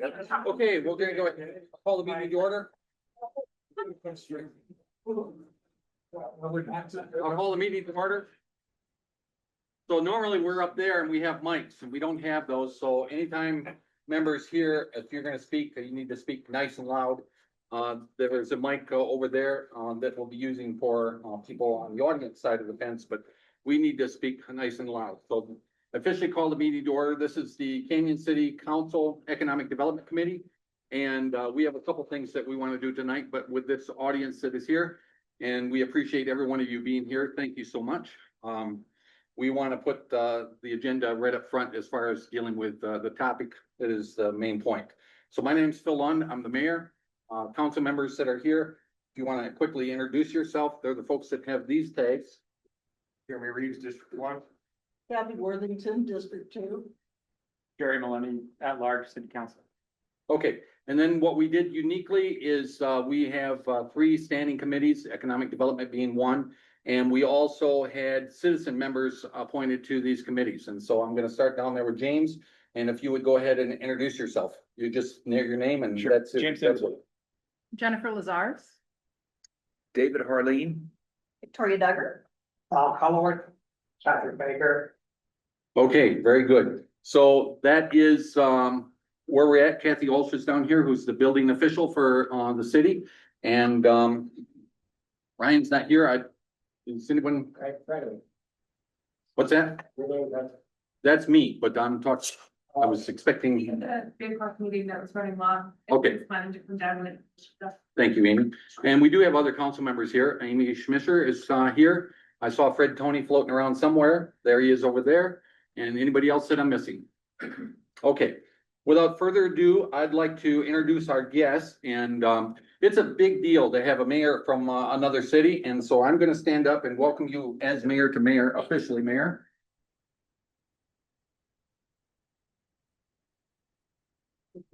Okay, we're gonna go ahead and call the meeting to order. I'll call the meeting to order. So normally we're up there and we have mics and we don't have those. So anytime members here, if you're gonna speak, you need to speak nice and loud. There is a mic over there that we'll be using for people on the audience side of the fence, but we need to speak nice and loud. So officially call the meeting to order. This is the Canyon City Council Economic Development Committee. And we have a couple things that we want to do tonight, but with this audience that is here, and we appreciate every one of you being here. Thank you so much. We want to put the agenda right up front as far as dealing with the topic that is the main point. So my name is Phil Lund. I'm the mayor. Council members that are here, if you want to quickly introduce yourself, they're the folks that have these tags. Jeremy Reeves, District 1. Kathy Worthington, District 2. Jerry Maloney, at large, City Council. Okay, and then what we did uniquely is we have 3 standing committees, economic development being one. And we also had citizen members appointed to these committees. And so I'm going to start down there with James. And if you would go ahead and introduce yourself, you just name your name and Sure. that's it. James That's Sims. it. Jennifer Lazarus. David Harleen. Victoria Duggar. Bob Colloyd, Patrick Baker. Okay, very good. So that is where we're at. Kathy Olsher's down here, who's the building official for the city. And Ryan's not here. Is anyone? What's that? That's me, but I'm talking, I was expecting. The big park meeting that was running long. Okay. Planning to come down with stuff. Thank you, Amy. And we do have other council members here. Amy Schmisser is here. I saw Fred Tony floating around somewhere. There he is over there. And anybody else that I'm missing? Okay, without further ado, I'd like to introduce our guest. And it's a big deal to have a mayor from another city. And so I'm gonna stand up and welcome you as mayor to mayor, officially mayor.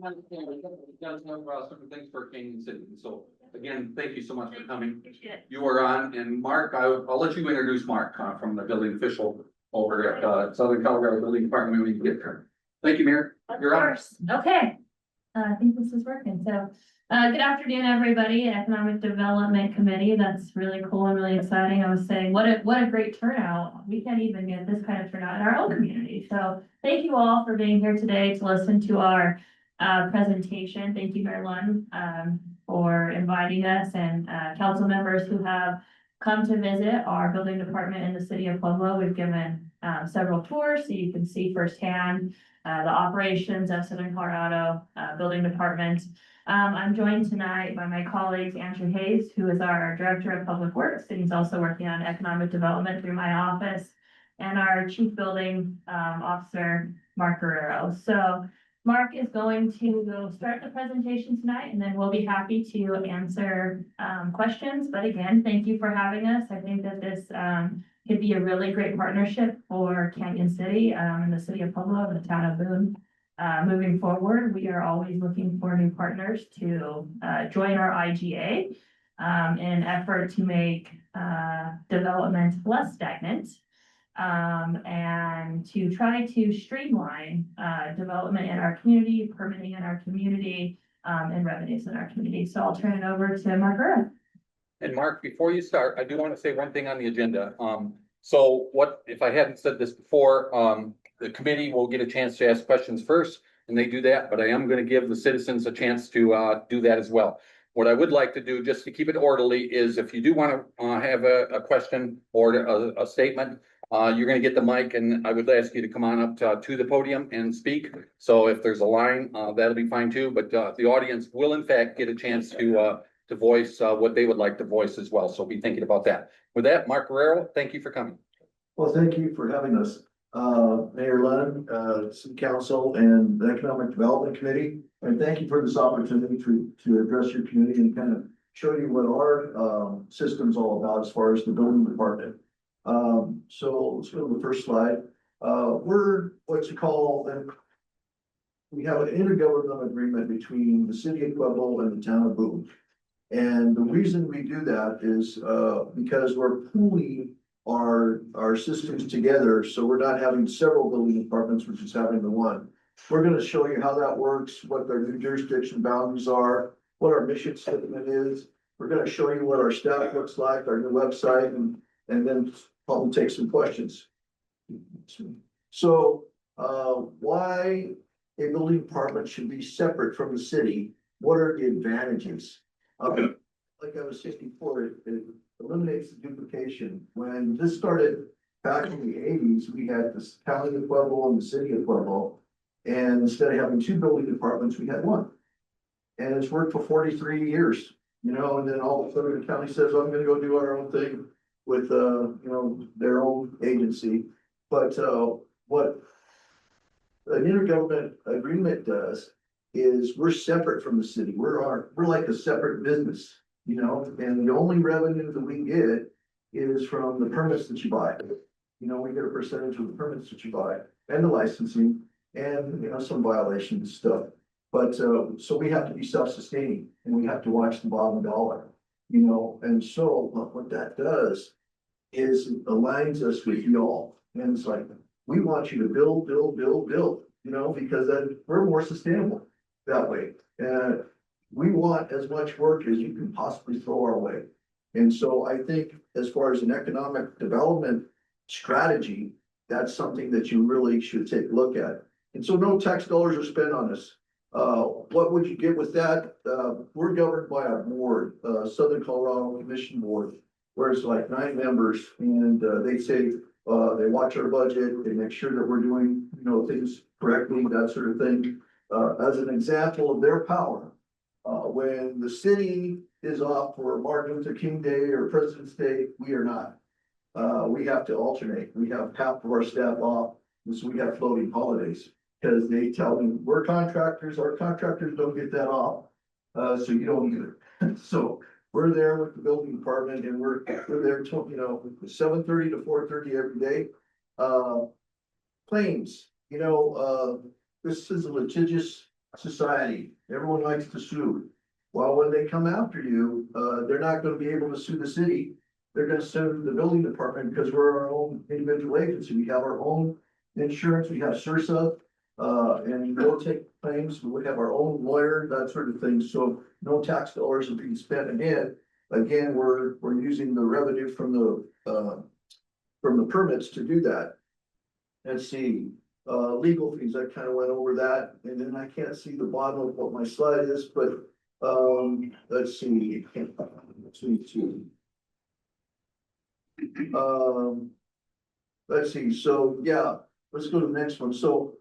Does have certain things for Canyon City. So again, thank you so much for coming. You are on, and Mark, I'll let you introduce Mark from the building official over at Southern Colorado Building Department when you get there. Thank you, Mayor. You're on. Okay, I think this is working. So, good afternoon, everybody. Economic Development Committee. That's really cool and really exciting. I was saying, what a great turnout. We can't even get this kind of turnout in our own community. So, thank you all for being here today to listen to our presentation. Thank you, Mayor Lund, for inviting us, and council members who have come to visit our building department in the city of Pueblo. We've given several tours so you can see firsthand the operations of Southern Colorado Building Department. I'm joined tonight by my colleague Andrew Hayes, who is our Director of Public Works, and he's also working on economic development through my office, and our Chief Building Officer, Mark Guerrero. So Mark is going to go start the presentation tonight, and then we'll be happy to answer questions. But again, thank you for having us. I think that this could be a really great partnership for Canyon City and the city of Pueblo and the town of Boone. Moving forward, we are always looking for new partners to join our IGA in an effort to make development less stagnant. And to try to streamline development in our community, permitting in our community, and revenues in our community. So I'll turn it over to Mark Guerrero. And Mark, before you start, I do want to say one thing on the agenda. So what, if I hadn't said this before, the committee will get a chance to ask questions first, and they do that, but I am going to give the citizens a chance to do that as well. What I would like to do, just to keep it orderly, is if you do want to have a question or a statement, you're going to get the mic, and I would ask you to come on up to the podium and speak. So if there's a line, that'll be fine too. But the audience will in fact get a chance to voice what they would like to voice as well. So be thinking about that. With that, Mark Guerrero, thank you for coming. Well, thank you for having us, Mayor Lund, City Council, and the Economic Development Committee. And thank you for this opportunity to address your community and kind of show you what our system's all about as far as the building department. So let's go to the first slide. We're what you call, we have an intergovernmental agreement between the city of Pueblo and the town of Boone. And the reason we do that is because we're pooling our systems together. So we're not having several building departments, we're just having the one. we're gonna show you how that works, what their new jurisdiction boundaries are, what our mission statement is. We're gonna show you what our staff looks like, our new website, and then probably take some questions. So, why a building department should be separate from the city? What are the advantages? Like I was saying before, it eliminates the duplication. When this started back in the eighties, we had this county of Pueblo and the city of Pueblo. And instead of having two building departments, we had one. And it's worked for 43 years, you know, and then all of a sudden the county says, I'm gonna go do our own thing with, you know, their own agency. But, what an intergovernment agreement does is we're separate from the city. We're like a separate business, you know, and the only revenue that we get is from the permits that you buy. You know, we get a percentage of the permits that you buy and the licensing and, you know, some violations stuff. But, so we have to be self-sustaining and we have to watch the bottom dollar, you know, and so what that does is it aligns us with y'all. And it's like, we want you to build, you know, because then we're more sustainable that way. And we want as much work as you can possibly throw our way. And so I think as far as an economic development strategy, that's something that you really should take a look at. And so no tax dollars are spent on this. What would you get with that? We're governed by a board, Southern Colorado Commission Board, where it's like 9 members and they say, they watch our budget, they make sure that we're doing, you know, things correctly, that sort of thing. As an example of their power, when the city is off for Martin Luther King Day or President's Day, we are not. We have to alternate. We have half of our staff off, and so we have floating holidays. Because they tell me, we're contractors, our contractors don't get that off, so you don't either. So we're there with the building department and we're there till, you know, 7:30 to 4:30 every day. Claims, you know, this is a litigious society. Everyone likes to sue. Well, when they come after you, they're not gonna be able to sue the city. They're gonna sue the building department because we're our own individual agency. We have our own insurance, we have CIRSA. And we'll take claims, we have our own lawyer, that sort of thing, so no tax dollars are being spent again, we're using the revenue from the permits to do that. Let's see, legal fees, I kind of went over that, and then I can't see the bottom of what my slide is, but, let's see. Let's see, so, yeah, let's go to the next one, so.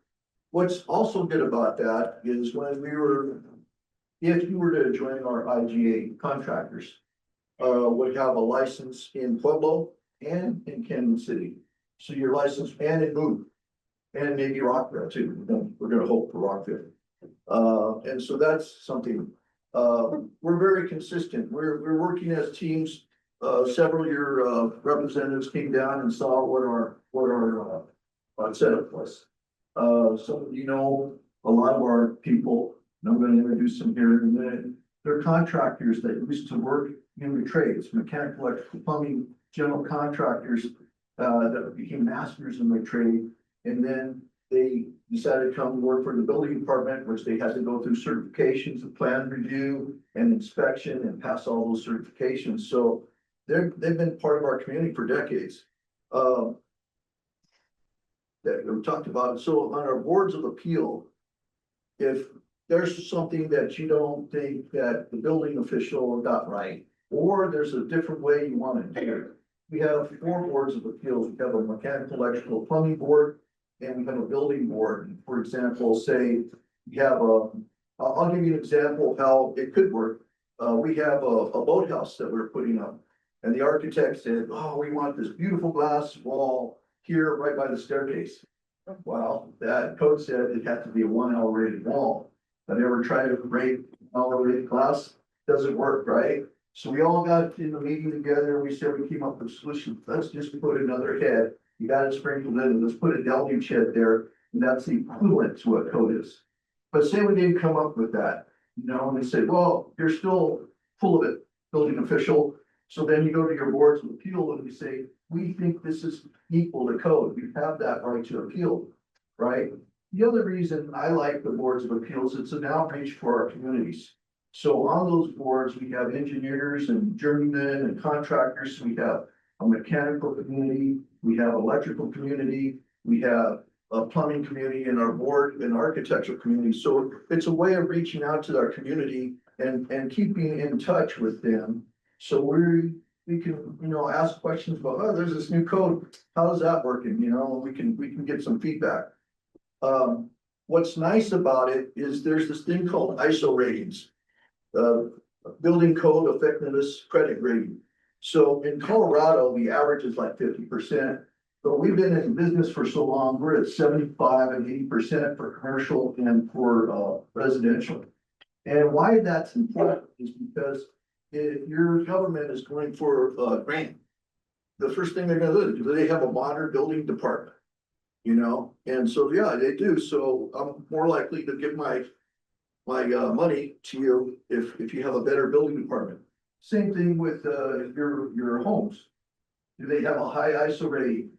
What's also good about that is when if you were to join our IGA contractors, would have a license in Pueblo and in Kansas City. So you're licensed and in Boone and maybe Rockville too. We're gonna hope for Rockville. And so that's something, we're very consistent. We're working as teams. Several of your representatives came down and saw what our setup was. Some of you know, a lot of our people, and I'm gonna introduce them here in a minute, they're contractors that used to work in the trades, mechanical, electrical, plumbing, general contractors, that became masters in their trade. And then they decided to come work for the building department, which they had to go through certifications of plan review and inspection and pass all those certifications. So they've been part of our community for decades. That we talked about. So on our boards of appeal, if there's something that you don't think that the building official got right, or there's a different way you want to do it, we have 4 boards of appeals. We have a mechanical, electrical, plumbing board, and we have a building board. For example, say you have I'll give you an example of how it could work. We have a boathouse that we're putting up, and the architect said, "Oh, we want this beautiful glass wall here right by the staircase." Well, that code said it had to be a 1 elevated wall. Have you ever tried to rate elevated glass? Doesn't work, right? So we all got in the meeting together and we said we came up with a solution. Let's just put another head. You got it sprinkled in, let's put a deluge head there, and that's the equivalent to what code is. But say we didn't come up with that, you know, and they said, well, you're still full of it, building official. So then you go to your boards of appeal and you say, we think this is equal to code. We have that right to appeal, right? the other reason I like the boards of appeals, it's an outreach for our communities. So on those boards, we have engineers and journeymen and contractors. We have a mechanical community, we have electrical community, we have a plumbing community in our board and architectural community. So it's a way of reaching out to our community and keeping in touch with them. So we can, ask questions about, oh, there's this new code. How's that working? We can get some feedback. What's nice about it is there's this thing called ISO ratings. Building code effectiveness credit rating. So in Colorado, the average is like 50%, but we've been in business for so long, we're at 75 and 80% for commercial and for residential. And why that's important is because if your government is going for a grant, the first thing they're gonna do they have a modern building department, and so, yeah, they do. So I'm more likely to give my money to you if you have a better building department. Same thing with your homes. Do they have a high ISO rating?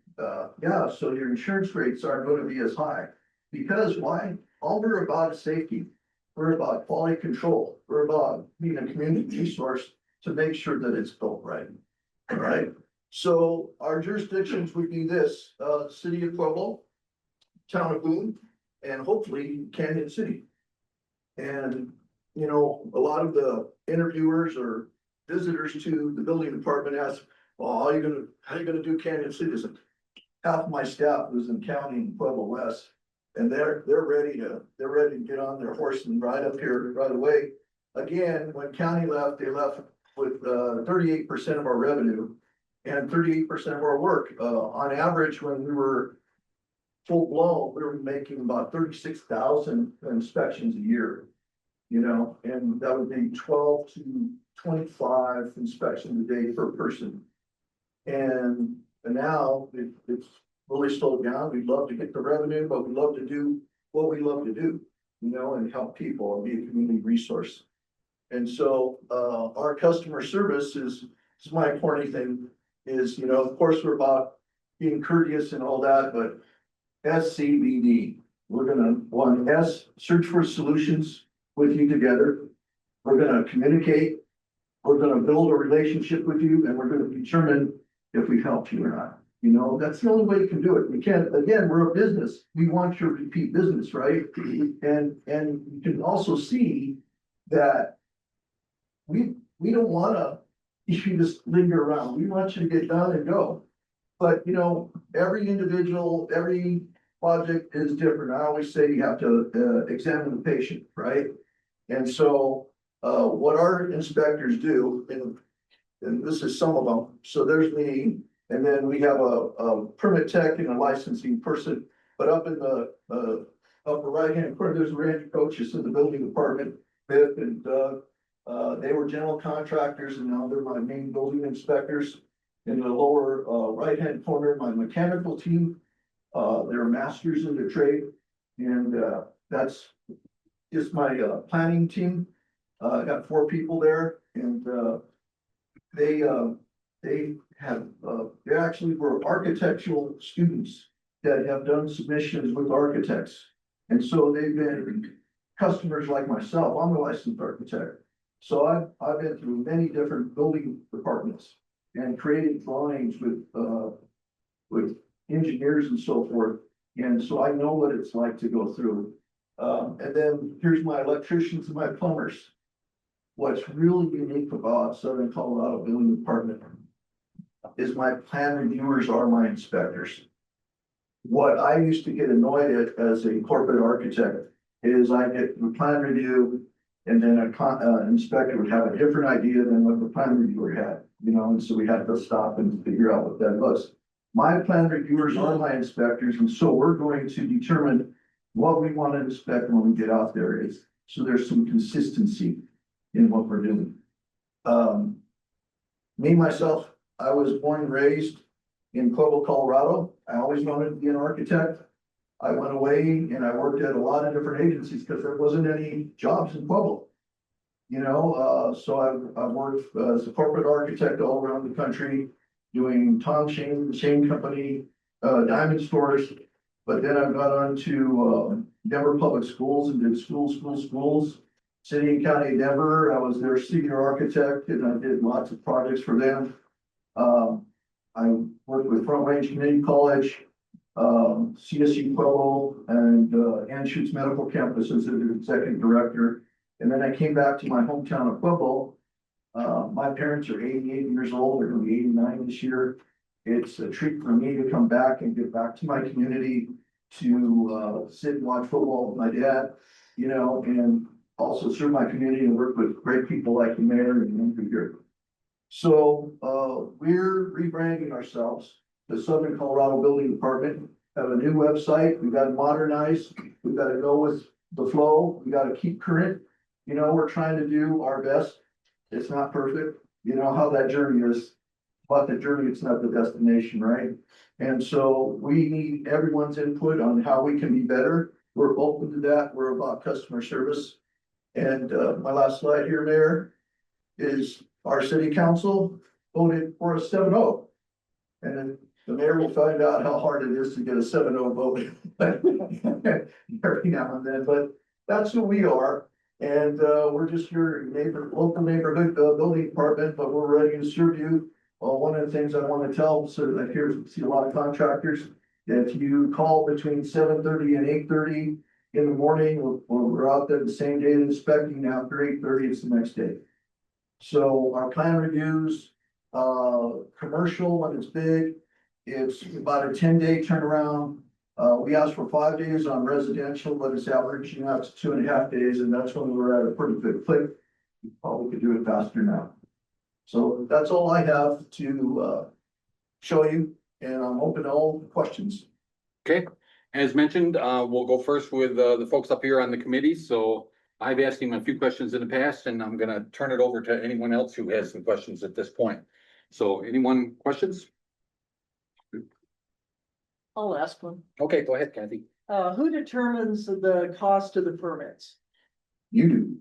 Yeah, so your insurance rates aren't going to be as high. Because why? All we're about is safety. We're about quality control. We're about being a community resource to make sure that it's built right. All right. So our jurisdictions would be this, City of Pueblo, Town of Boone, and hopefully Canyon City. And, a lot of the interviewers or visitors to the building department ask, well, how are you gonna do Canyon City? Half my staff was in county in Pueblo West. And they're ready to get on their horse and ride up here right away. Again, when county left, they left with 38% of our revenue and 38% of our work. On average, when we were full blown, we were making about 36,000 inspections a year. And that would be 12 to 25 inspections a day per person. And now it's really slowed down. We'd love to get the revenue, but we love to do what we love to do, and help people and be a community resource. And so, our customer service is my corny thing is, of course, we're about being courteous and all that, but SCBD, we're gonna search for solutions with you together. We're gonna communicate. We're gonna build a relationship with you and we're gonna determine if we helped you or not. That's the only way you can do it. We can't, again, we're a business. We want your repeat business, right? And you can also see that we don't wanna, you just linger around. We want you to get done and go. But, every individual, every project is different. I always say you have to examine the patient, right? And so, what our inspectors do, and this is some of them, so there's me, and then we have a permit tech and a licensing person, but up in the upper right-hand corner, there's Randy Coaches in the building department, Biff and Doug. They were general contractors and now they're my main building inspectors. In the lower right-hand corner, my mechanical team, they're masters in their trade. And that's just my planning team. I got 4 people there and they actually were architectural students that have done submissions with architects. And so they've been customers like myself. I'm a licensed architect. So I've been through many different building departments and created drawings with engineers and so forth. And so I know what it's like to go through. And then here's my electricians and my plumbers. What's really unique about Southern Colorado Building Department is my plan reviewers are my inspectors. What I used to get annoyed at as a corporate architect is I get the plan review and then an inspector would have a different idea than what the plan reviewer had, and so we had to stop and figure out what that was. My plan reviewers are my inspectors, and so we're going to determine what we want to inspect when we get out there is, so there's some consistency in what we're doing. Me, myself, I was born and raised in Pueblo, Colorado. I always wanted to be an architect. I went away and I worked at a lot of different agencies because there wasn't any jobs in Pueblo. So I've worked as a corporate architect all around the country, doing Tom Shane, the Shane Company, diamond stores. But then I got on to Denver Public Schools and did schools. City and County of Denver, I was their senior architect and I did lots of projects for them. I worked with Front Range Community College, CSU Pueblo, and Anschutz Medical Campus as the executive director. And then I came back to my hometown of Pueblo. My parents are 88 years old, they're gonna be 89 this year. It's a treat for me to come back and get back to my community to sit and watch football with my dad, you know, and also serve my community and work with great people like the mayor and Andrew here. So we're rebranding ourselves. The Southern Colorado Building Department have a new website. We've got to modernize. We've got to go with the flow. We got to keep current. You know, we're trying to do our best. It's not perfect. You know how that journey is. But the journey, it's not the destination, right? And so we need everyone's input on how we can be better. We're open to that. We're about customer service. And my last slide here, Mayor, is our city council voted for a 7-0. And then the mayor will find out how hard it is to get a 7-0 vote every now and then, but that's who we are. And we're just your local neighborhood building department, but we're ready to serve you. Well, one of the things I want to tell, so that here see a lot of contractors, if you call between 7:30 and 8:30 in the morning, we're out there the same day inspecting. After 8:30, it's the next day. So our plan reviews, commercial when it's big, it's about a 10-day turnaround. We asked for 5 days on residential, but it's averaging out to 2.5 days, and that's when we're at a pretty good clip. We probably could do it faster now. So that's all I have to show you, and I'm open to all questions. Okay, as mentioned, we'll go first with the folks up here on the committee. So I've asked him a few questions in the past, and I'm gonna turn it over to anyone else who has some questions at this point. So anyone questions? I'll ask one. Okay, go ahead, Kathy. Who determines the cost of the permits? You do.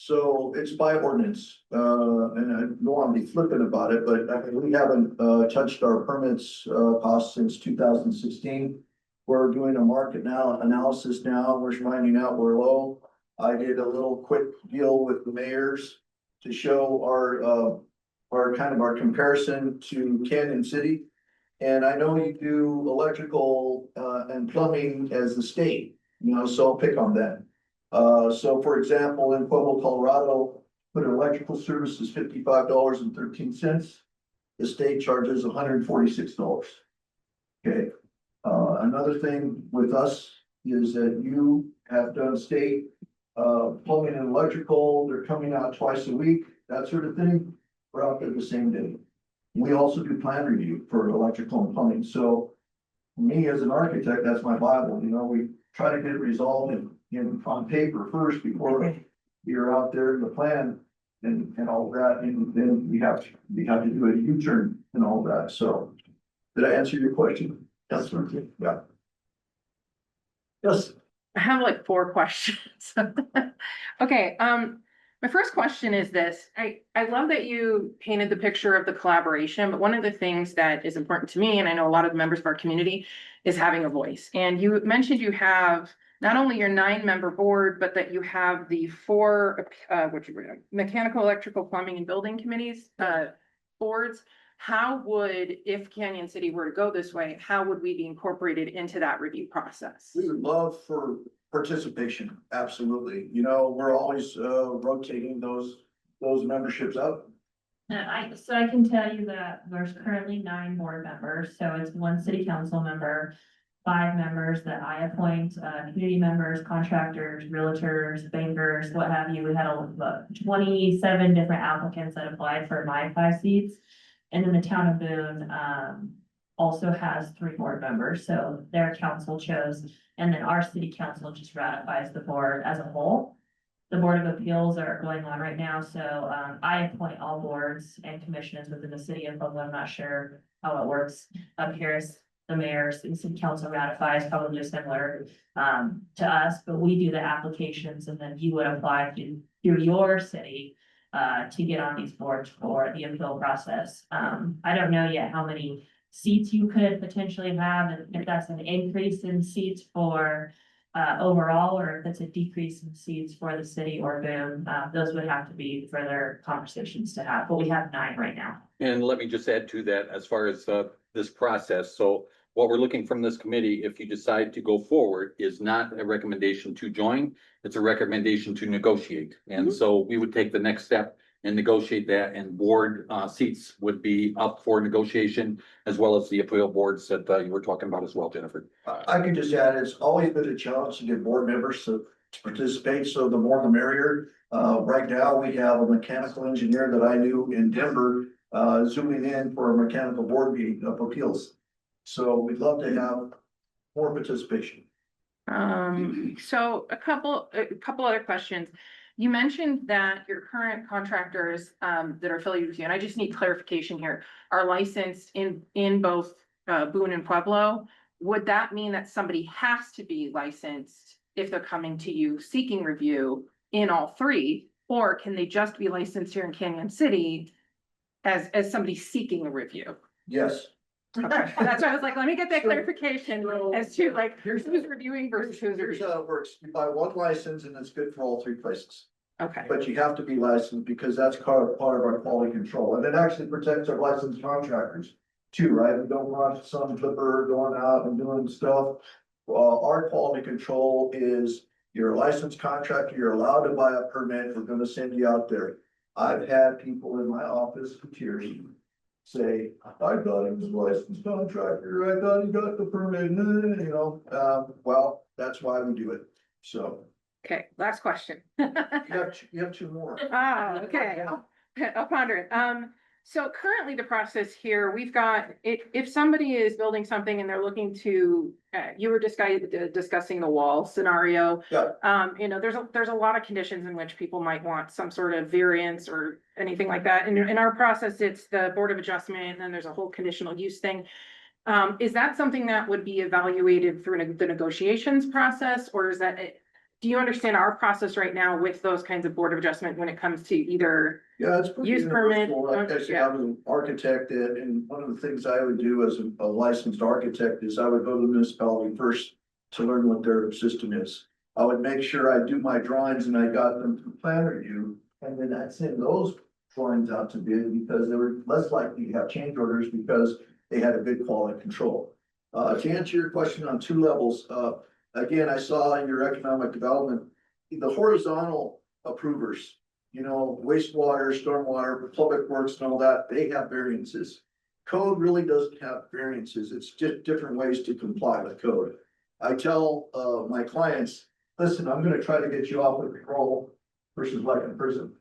So it's by ordinance, and I don't want to be flippant about it, but I mean, we haven't touched our permits costs since 2016. We're doing a market analysis now. We're finding out we're low. I did a little quick deal with the mayors to show our kind of our comparison to Canyon City. And I know you do electrical and plumbing as the state, you know, so I'll pick on that. So for example, in Pueblo, Colorado, put an electrical service is $55.13. The state charges $146. Okay. Another thing with us is that you have done state plumbing and electrical. They're coming out twice a week, that sort of thing. We're out there the same day. We also do plan review for electrical and plumbing. So me as an architect, that's my Bible. You know, we try to get it resolved in on paper first before you're out there in the plan and all that. And then we have to do a U-turn and all that. So did I answer your question? Yes, sir. Yeah. Yes. I have like 4 questions. Okay, my first question is this. I love that you painted the picture of the collaboration, but one of the things that is important to me, and I know a lot of the members of our community, is having a voice. And you mentioned you have not only your 9-member board, but that you have the 4 mechanical, electrical, plumbing, and building committees, boards. How would, if Canyon City were to go this way, how would we be incorporated into that review process? We would love for participation, absolutely. You know, we're always rotating those memberships up. So I can tell you that there's currently 9 board members, so it's 1 city council member, 5 members that I appoint, community members, contractors, realtors, bankers, what have you. We had 27 different applicants that applied for my 5 seats. And then the town of Boone also has 3 board members, so their council chose, and then our city council just ratifies the board as a whole. The Board of Appeals are going on right now, so I appoint all boards and commissions within the city of Pueblo. I'm not sure how it works up here. The mayor's and city council ratifies, probably similar to us, but we do the applications, and then you would apply through your city to get on these boards for the appeal process. I don't know yet how many seats you could potentially have, and if that's an increase in seats for overall, or if it's a decrease in seats for the city or Boone, those would have to be further conversations to have, but we have 9 right now. And let me just add to that as far as this process. So what we're looking from this committee, if you decide to go forward, is not a recommendation to join. It's a recommendation to negotiate. And so we would take the next step and negotiate that, and board seats would be up for negotiation, as well as the appeal boards that you were talking about as well, Jennifer. I could just add, it's always been a challenge to get board members to participate, so the more the merrier. Right now, we have a mechanical engineer that I knew in Denver, zooming in for a mechanical board meeting of appeals. So we'd love to have more participation. So a couple other questions. You mentioned that your current contractors, that are affiliated with you, and I just need clarification here, are licensed in both, Boone and Pueblo. Would that mean that somebody has to be licensed if they're coming to you seeking review in all 3? Or can they just be licensed here in Canyon City as somebody seeking a review? Yes. Okay, that's why I was like, let me get that clarification as to like, who's reviewing versus who's Here's reviewing. how it works. You buy one license and it's good for all 3 places. Okay, But you have to be licensed because that's part of our quality control, and it actually protects our licensed contractors too, right? We don't want some flipper going out and doing stuff. Our quality control is you're a licensed contractor, you're allowed to buy a permit, we're gonna send you out there. I've had people in my office for years say, I thought he was a licensed contractor, I thought he got the permit, well, that's why we do it, so. okay, last question. You have 2 more. Okay, I'll ponder it. So currently the process here, we've got, if somebody is building something and they're looking to, you were discussing the wall scenario. Yeah. There's a lot of conditions in which people might want some sort of variance or anything like that. And in our process, it's the Board of Adjustment, and then there's a whole conditional use thing. Is that something that would be evaluated through the negotiations process, or is that, do you understand our process right now with those kinds of Board of Adjustment when it comes to either? Yeah, it's pretty Use permit, universal. Like I said, I was an architect, and one of the things I would do as a licensed architect is I would go to the municipality first to learn what their system is. I would make sure I do my drawings and I got them through plan review, and then I'd send those drawings out to bid because they were less likely to have change orders because they had a good quality control. To answer your question on 2 levels, again, I saw in your economic development, the horizontal approvers, wastewater, stormwater, public works and all that, they have variances. Code really doesn't have variances. It's just different ways to comply with code. I tell, my clients, listen, I'm gonna try to get you off of parole versus like in prison.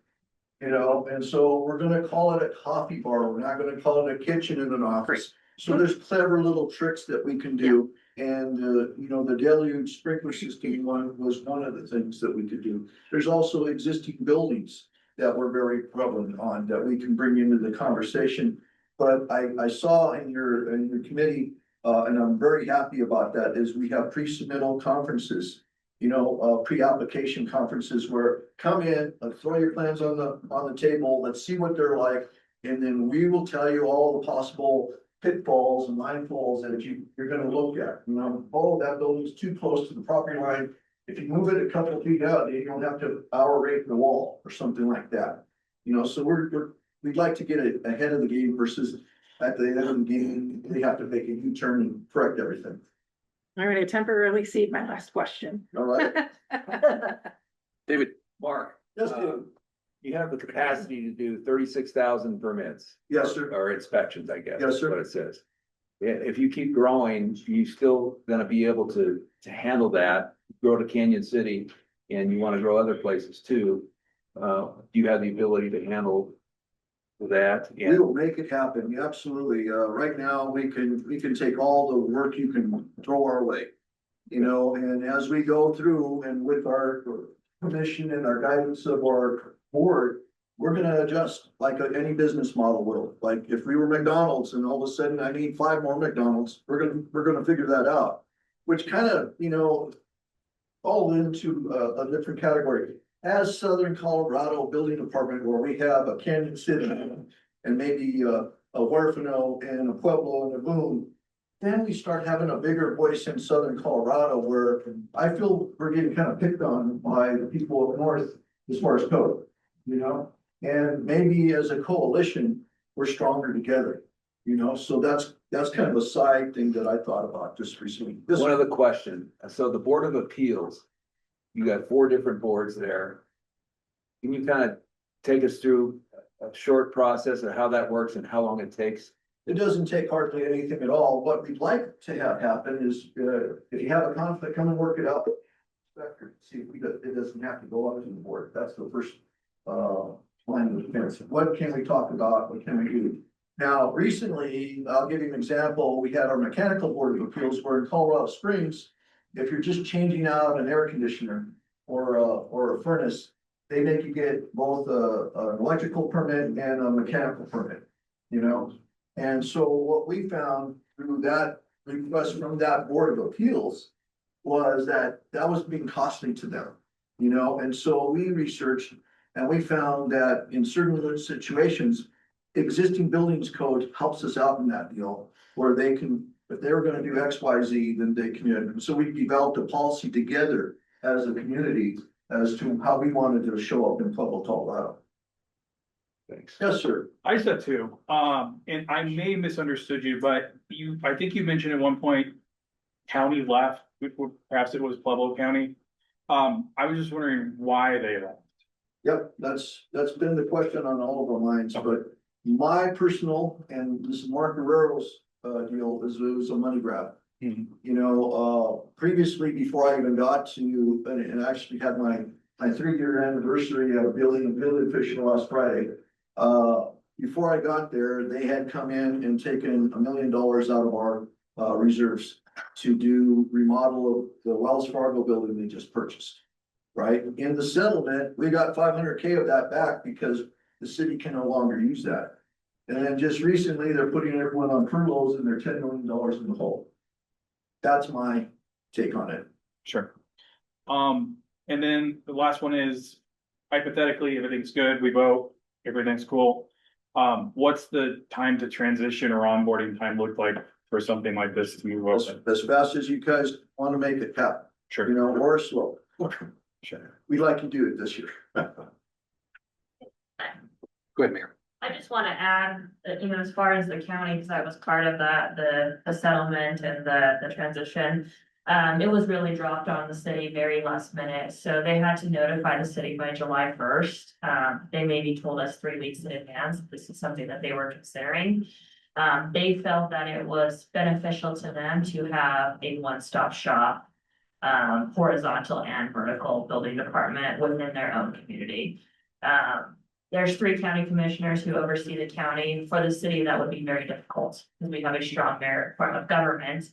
And so we're gonna call it a coffee bar. We're not gonna call it a kitchen in an office. So there's clever little tricks that we can do. And, the deluge sprinkler system was one of the things that we could do. There's also existing buildings that we're very prevalent on that we can bring into the conversation. But I saw in your committee, and I'm very happy about that, is we have pre-submittal conferences. Pre-application conferences where come in, throw your plans on the table, let's see what they're like. And then we will tell you all the possible pitfalls and mindfalls that you're gonna look at, that building's too close to the property line. If you move it a couple of feet out, you don't have to hour rate the wall or something like that. So we'd like to get ahead of the game versus at the end of the game, they have to make a U-turn and correct everything. I'm going to temporarily cede my last question. All right? David, Mark, Yes, David. you have the capacity to do 36,000 permits. Yes, sir. Or inspections, I guess. Yes, is sir. What it says. Yeah, if you keep growing, you still gonna be able to handle that, grow to Canyon City, and you wanna grow other places too. Do you have the ability to handle that? We And will make it happen, yeah, absolutely. Right now, we can take all the work you can throw our way. And as we go through and with our permission and our guidance of our board, we're gonna adjust like any business model will. Like if we were McDonald's and all of a sudden I need 5 more McDonald's, we're gonna figure that out. Which kind of, fall into a different category. As Southern Colorado Building Department, where we have a Canyon City and maybe a a Huerfano and a Pueblo and a Boone, then we start having a bigger voice in southern Colorado where I feel we're getting kind of picked on by the people up north as far as code, you know? And maybe as a coalition, we're stronger together, you know? So that's kind of a side thing that I thought about just recently. This One other question. So the Board of Appeals, you got 4 different boards there. Can you kind of take us through a short process of how that works and how long it takes? It doesn't take hardly anything at all. What we'd like to have happen is, if you have a conflict, come and work it out. See, it doesn't have to go up to the board. That's the first, line of defense. What can we talk about? What can we do? Now, recently, I'll give you an example. We had our mechanical board of appeals where in Colorado Springs, if you're just changing out an air conditioner or a furnace, they make you get both an electrical permit and a mechanical permit, you know? And so what we found through that request from that Board of Appeals was that was being costly to them, you know? And so we researched and we found that in certain situations, existing buildings code helps us out in that deal where they can, if they were gonna do X, Y, Z, then they can. So we developed a policy together as a community as to how we wanted to show up in Pueblo, Colorado. Thanks. Yes, sir. I just have two, and I may have misunderstood you, but I think you mentioned at one point. County left, perhaps it was Pueblo County. I was just wondering why they left. Yep, that's been the question on all of our minds, but my personal, and this is Mark Guerrero's deal, is it was a money grab. Mhm. You know, previously, before I even got to, and actually had my 3-year anniversary of building a building official last Friday. Before I got there, they had come in and taken $1 million out of our reserves to do remodel of the Wells Fargo building they just purchased. Right? In the settlement, we got 500K of that back because the city can no longer use that. And then just recently, they're putting everyone on furloughs and they're $10 million in the hole. That's my take on it. Sure. And then the last one is hypothetically, everything's good, we vote, everything's cool. What's the time to transition or onboarding time look like for something like this to move over? As fast as you guys want to make it happen, you Sure, know, or slow. sure. We'd like to do it this year. Go ahead, Mayor. I just want to add that, you know, as far as the county, because I was part of that, the settlement and the transition. It was really dropped on the city very last minute, so they had to notify the city by July 1st. They maybe told us 3 weeks in advance, this is something that they were considering. They felt that it was beneficial to them to have a one-stop shop. Horizontal and vertical building department within their own community. There's 3 county commissioners who oversee the county. For the city, that would be very difficult because we have a strong merit form of government.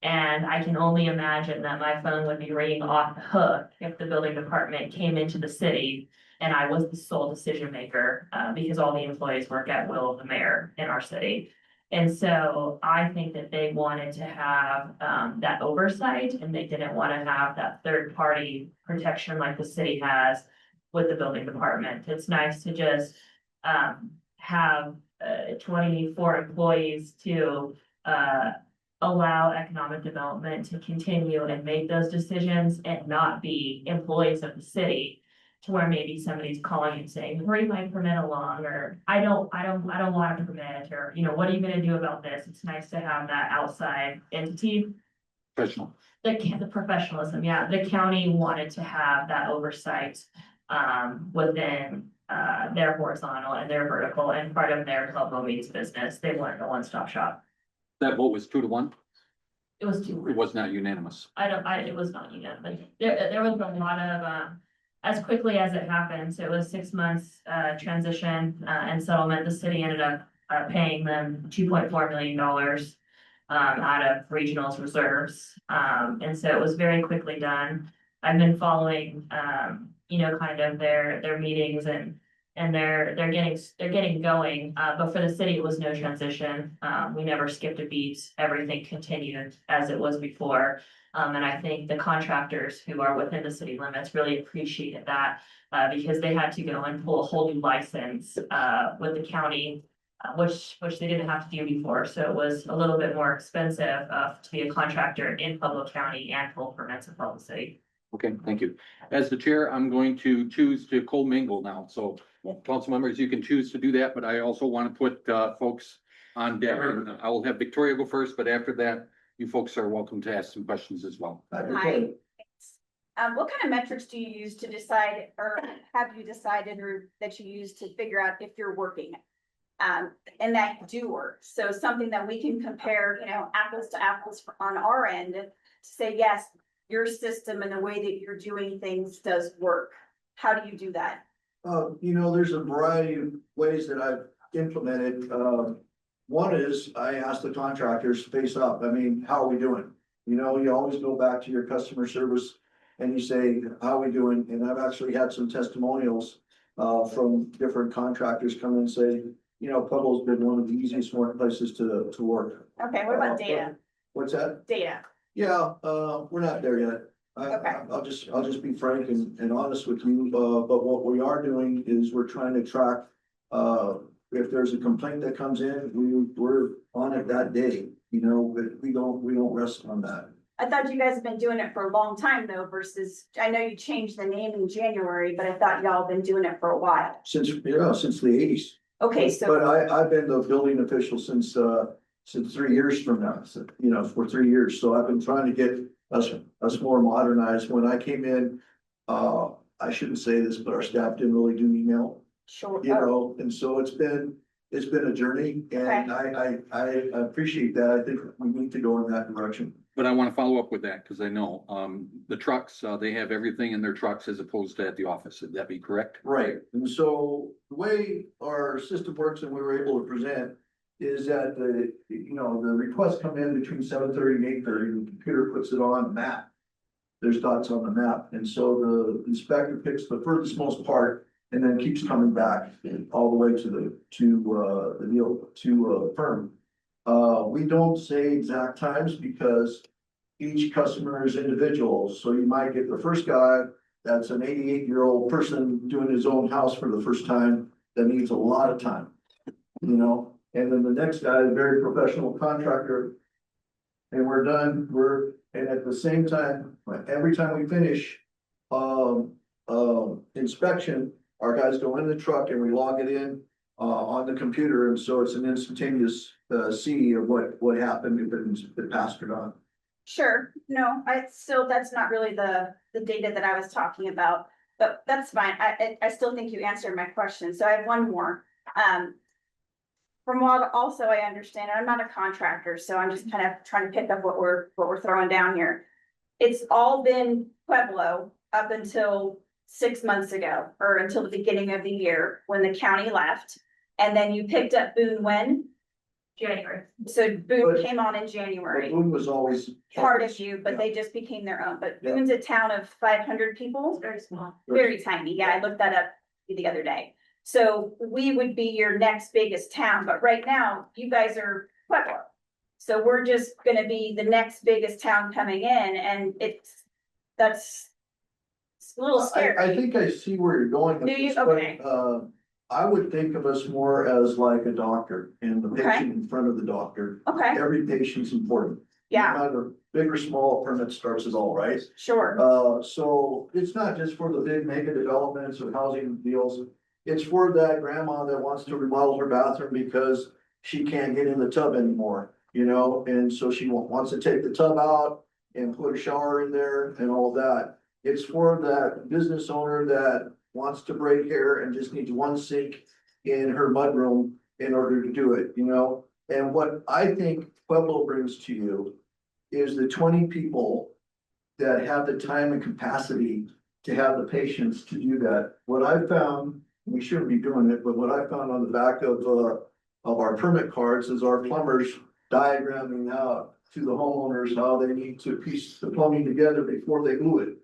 And I can only imagine that my phone would be ringing off the hook if the building department came into the city and I was the sole decision maker, because all the employees work at will of the mayor in our city. And so I think that they wanted to have that oversight and they didn't want to have that third party protection like the city has with the building department. It's nice to just have 24 employees to allow economic development to continue and make those decisions and not be employees of the city. To where maybe somebody's calling and saying, hurry my permit along, or I don't want a permit, or, you know, what are you gonna do about this? It's nice to have that outside entity. Professional. The professionalism, yeah, the county wanted to have that oversight, within, their horizontal and their vertical and part of their Pueblo means business. They wanted a one-stop shop. That vote was 2-1. It was too. It was not unanimous. It was not unanimous. There was a lot of, as quickly as it happened, so it was 6 months, transition, and settlement. The city ended up, paying them $2.4 million, out of regional's reserves. And so it was very quickly done. I've been following, you know, kind of their meetings and they're getting going, but for the city, it was no transition. We never skipped a beat. Everything continued as it was before. And I think the contractors who are within the city limits really appreciated that, because they had to go and pull a whole new license, with the county. which they didn't have to do before, so it was a little bit more expensive, to be a contractor in Pueblo County and pull permits in Pueblo City. Okay, thank you. As the chair, I'm going to choose to co-mingle now, so council members, you can choose to do that, but I also want to put folks on deck. I will have Victoria go first, but after that, you folks are welcome to ask some questions as well. Hi. What kind of metrics do you use to decide, or have you decided, or that you use to figure out if you're working? And that you do work, so something that we can compare, apples to apples on our end, to say, yes, your system and the way that you're doing things does work. How do you do that? There's a variety of ways that I've implemented. One is I ask the contractors face up, how are we doing? You always go back to your customer service and you say, how are we doing? And I've actually had some testimonials from different contractors come and say, Pueblo's been one of the easiest places to work. Okay, what about data? What's that? Data, Yeah, we're not there yet. Okay. I'll just be frank and honest with you, but what we are doing is we're trying to track, if there's a complaint that comes in, we're on it that day, but we don't rest on that. I thought you guys have been doing it for a long time though, versus, I know you changed the name in January, but I thought y'all been doing it for a while. Since the eighties. Okay, so, But I've been the building official since 3 years from now, so, for 3 years, so I've been trying to get us more modernized. When I came in, I shouldn't say this, but our staff didn't really do email, sure. and so it's been a journey, and I appreciate that. I think we need to go in that direction. But I want to follow up with that, because I know, the trucks, they have everything in their trucks as opposed to at the office. Would that be correct? Right, and so the way our system works and we were able to present is that the requests come in between 7:30 and 8:30, and the computer puts it on the map. There's dots on the map, and so the inspector picks the furthest most part and then keeps coming back all the way to the firm. We don't say exact times because each customer is individual, so you might get the first guy that's an 88-year-old person doing his own house for the first time that needs a lot of time, and then the next guy, a very professional contractor. And we're done, and at the same time, every time we finish inspection, our guys go in the truck and we log it in on the computer, and so it's an instantaneous see of what happened, if it passed or not. Sure, no, that's not really the data that I was talking about, but that's fine. I still think you answered my question, so I have one more. From what also I understand, and I'm not a contractor, so I'm just kind of trying to pick up what we're throwing down here. It's all been Pueblo up until 6 months ago, or until the beginning of the year when the county left. And then you picked up Boone when? January. So Boone But- came on in But January. Boone was always. Part of you, but they just became their own. But Yeah. Boone's a town of 500 people. Very small. Very tiny, yeah, I looked that up the other day. So we would be your next biggest town, but right now, you guys are Pueblo. So we're just gonna be the next biggest town coming in, and it's a little I scary. think I see where you're going with Do you? this, but, Okay. I would think of us more as like a doctor and the Okay. patient in front of the doctor. Okay, Every patient's important. yeah, No matter big or small, a permit starts it all, right? sure, So it's not just for the big mega developments or housing deals. It's for that grandma that wants to remodel her bathroom because she can't get in the tub anymore, and so she wants to take the tub out and put a shower in there and all of that. It's for that business owner that wants to braid hair and just needs one sink in her mudroom in order to do it, And what I think Pueblo brings to you is the 20 people that have the time and capacity to have the patience to do that. What I found, we shouldn't be doing it, but what I found on the back of our permit cards is our plumbers diagramming out to the homeowners how they need to piece the plumbing together before they glue it.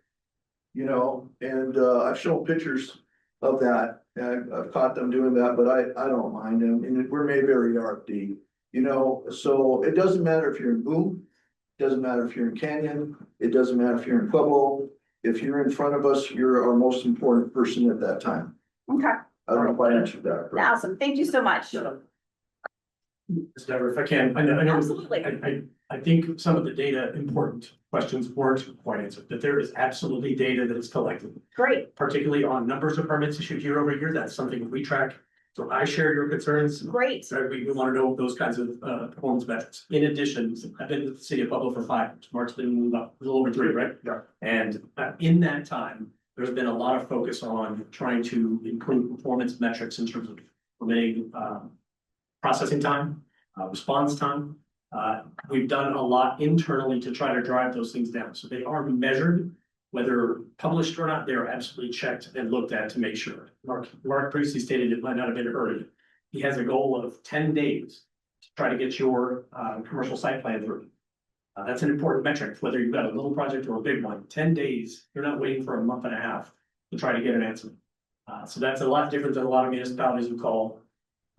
And I've shown pictures of that, and I've caught them doing that, but I don't mind them, and we're Mayberry RFD. So it doesn't matter if you're in Boone, it doesn't matter if you're in Canyon, it doesn't matter if you're in Pueblo. If you're in front of us, you're our most important person at that time. okay, I don't know if I answered that. but- awesome, thank you so much. Mr. Dever, if I can, I know, Absolutely. I think some of the data important questions weren't quite answered, that there is absolutely data that is collected, Great, particularly on numbers of permits issued year over year. That's something we track. So I share your concerns. great. So we want to know those kinds of performance metrics. In addition, I've been with the city of Pueblo for 5 years. Mark's been about a little over 3, right? Yeah. And in that time, there's been a lot of focus on trying to improve performance metrics in terms of permitting processing time, response time. We've done a lot internally to try to drive those things down. So they are measured, whether published or not, they're absolutely checked and looked at to make sure. Mark previously stated it might not have been early. He has a goal of 10 days to try to get your commercial site plan through. That's an important metric, whether you've got a little project or a big one. 10 days, you're not waiting for a month and a half to try to get an answer. So that's a lot different than a lot of municipalities would call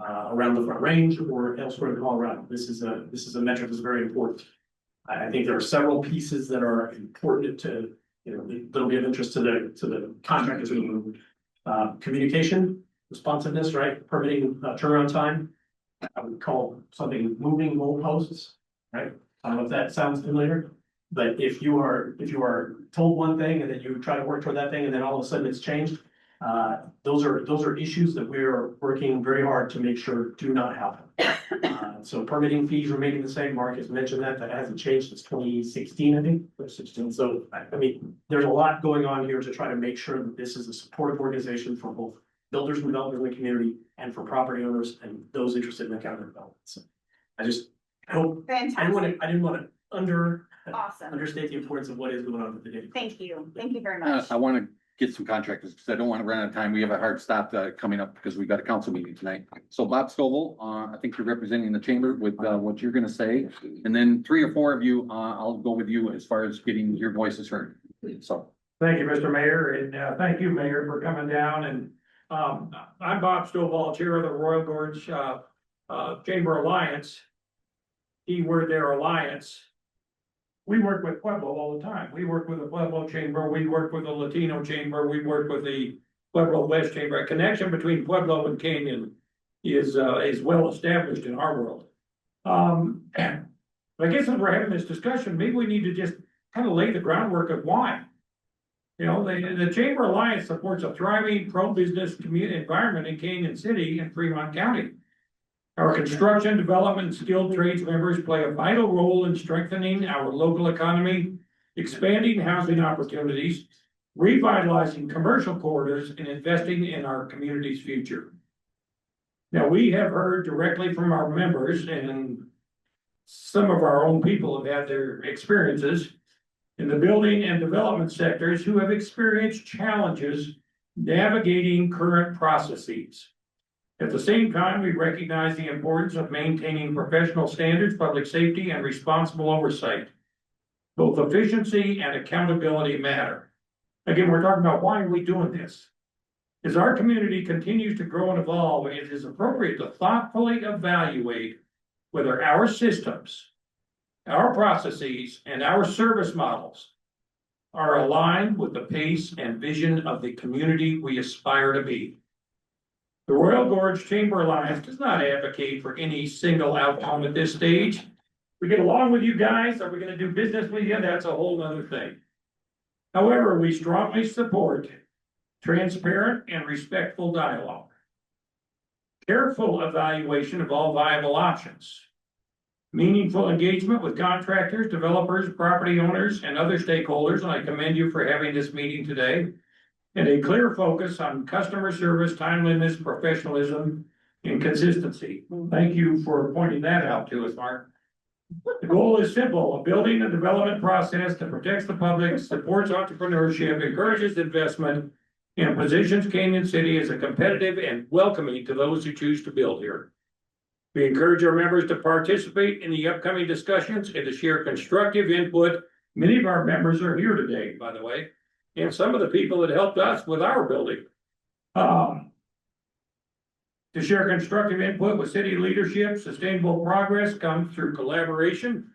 around the Front Range or elsewhere in Colorado. This is a metric that's very important. I think there are several pieces that are important to, that'll be of interest to the contractors. Communication, responsiveness, right? Permitting turnaround time. I would call something moving goalposts, right? I don't know if that sounds familiar, but if you are told one thing and then you try to work toward that thing and then all of a sudden it's changed, those are issues that we're working very hard to make sure do not happen. So permitting fees remaining the same. Mark has mentioned that hasn't changed since 2016, I think, or 16. So I mean, there's a lot going on here to try to make sure that this is a supportive organization for both builders and developers in the community and for property owners and those interested in the county development. So I hope I didn't want to Awesome. understate the importance of what is going on with the data. Thank you. Thank you very much. I want to get some contractors because I don't want to run out of time. We have a hard stop coming up because we've got a council meeting tonight. So Bob Stovall, I think you're representing the chamber with what you're going to say. And then 3 or 4 of you, I'll go with you as far as getting your voices heard. So. Thank you, Mr. Mayor, and thank you, Mayor, for coming down. And I'm Bob Stovall, Chair of the Royal Gorge Chamber Alliance. Keyword there, alliance. We work with Pueblo all the time. We work with the Pueblo Chamber, we work with the Latino Chamber, we work with the Pueblo West Chamber. A connection between Pueblo and Canyon is well established in our world. I guess as we're having this discussion, maybe we need to just kind of lay the groundwork of why. The Chamber Alliance supports a thriving pro-business community environment in Canyon City and Fremont County. Our construction, development, and skilled trades members play a vital role in strengthening our local economy, expanding housing opportunities, revitalizing commercial corridors, and investing in our community's future. Now, we have heard directly from our members, and some of our own people have had their experiences in the building and development sectors who have experienced challenges navigating current processes. At the same time, we recognize the importance of maintaining professional standards, public safety, and responsible oversight. Both efficiency and accountability matter. Again, we're talking about why are we doing this? As our community continues to grow and evolve, it is appropriate to thoughtfully evaluate whether our systems, our processes, and our service models are aligned with the pace and vision of the community we aspire to be. The Royal Gorge Chamber Alliance does not advocate for any single outcome at this stage. We get along with you guys, are we going to do business with you? That's a whole other thing. However, we strongly support transparent and respectful dialogue, careful evaluation of all viable options, meaningful engagement with contractors, developers, property owners, and other stakeholders, and I commend you for having this meeting today, and a clear focus on customer service, timeliness, professionalism, and consistency. Thank you for pointing that out to us, Mark. The goal is simple: a building and development process that protects the public, supports entrepreneurship, encourages investment, and positions Canyon City as a competitive and welcoming to those who choose to build here. We encourage our members to participate in the upcoming discussions and to share constructive input. Many of our members are here today, by the way, and some of the people that helped us with our building. To share constructive input with city leadership, sustainable progress comes through collaboration,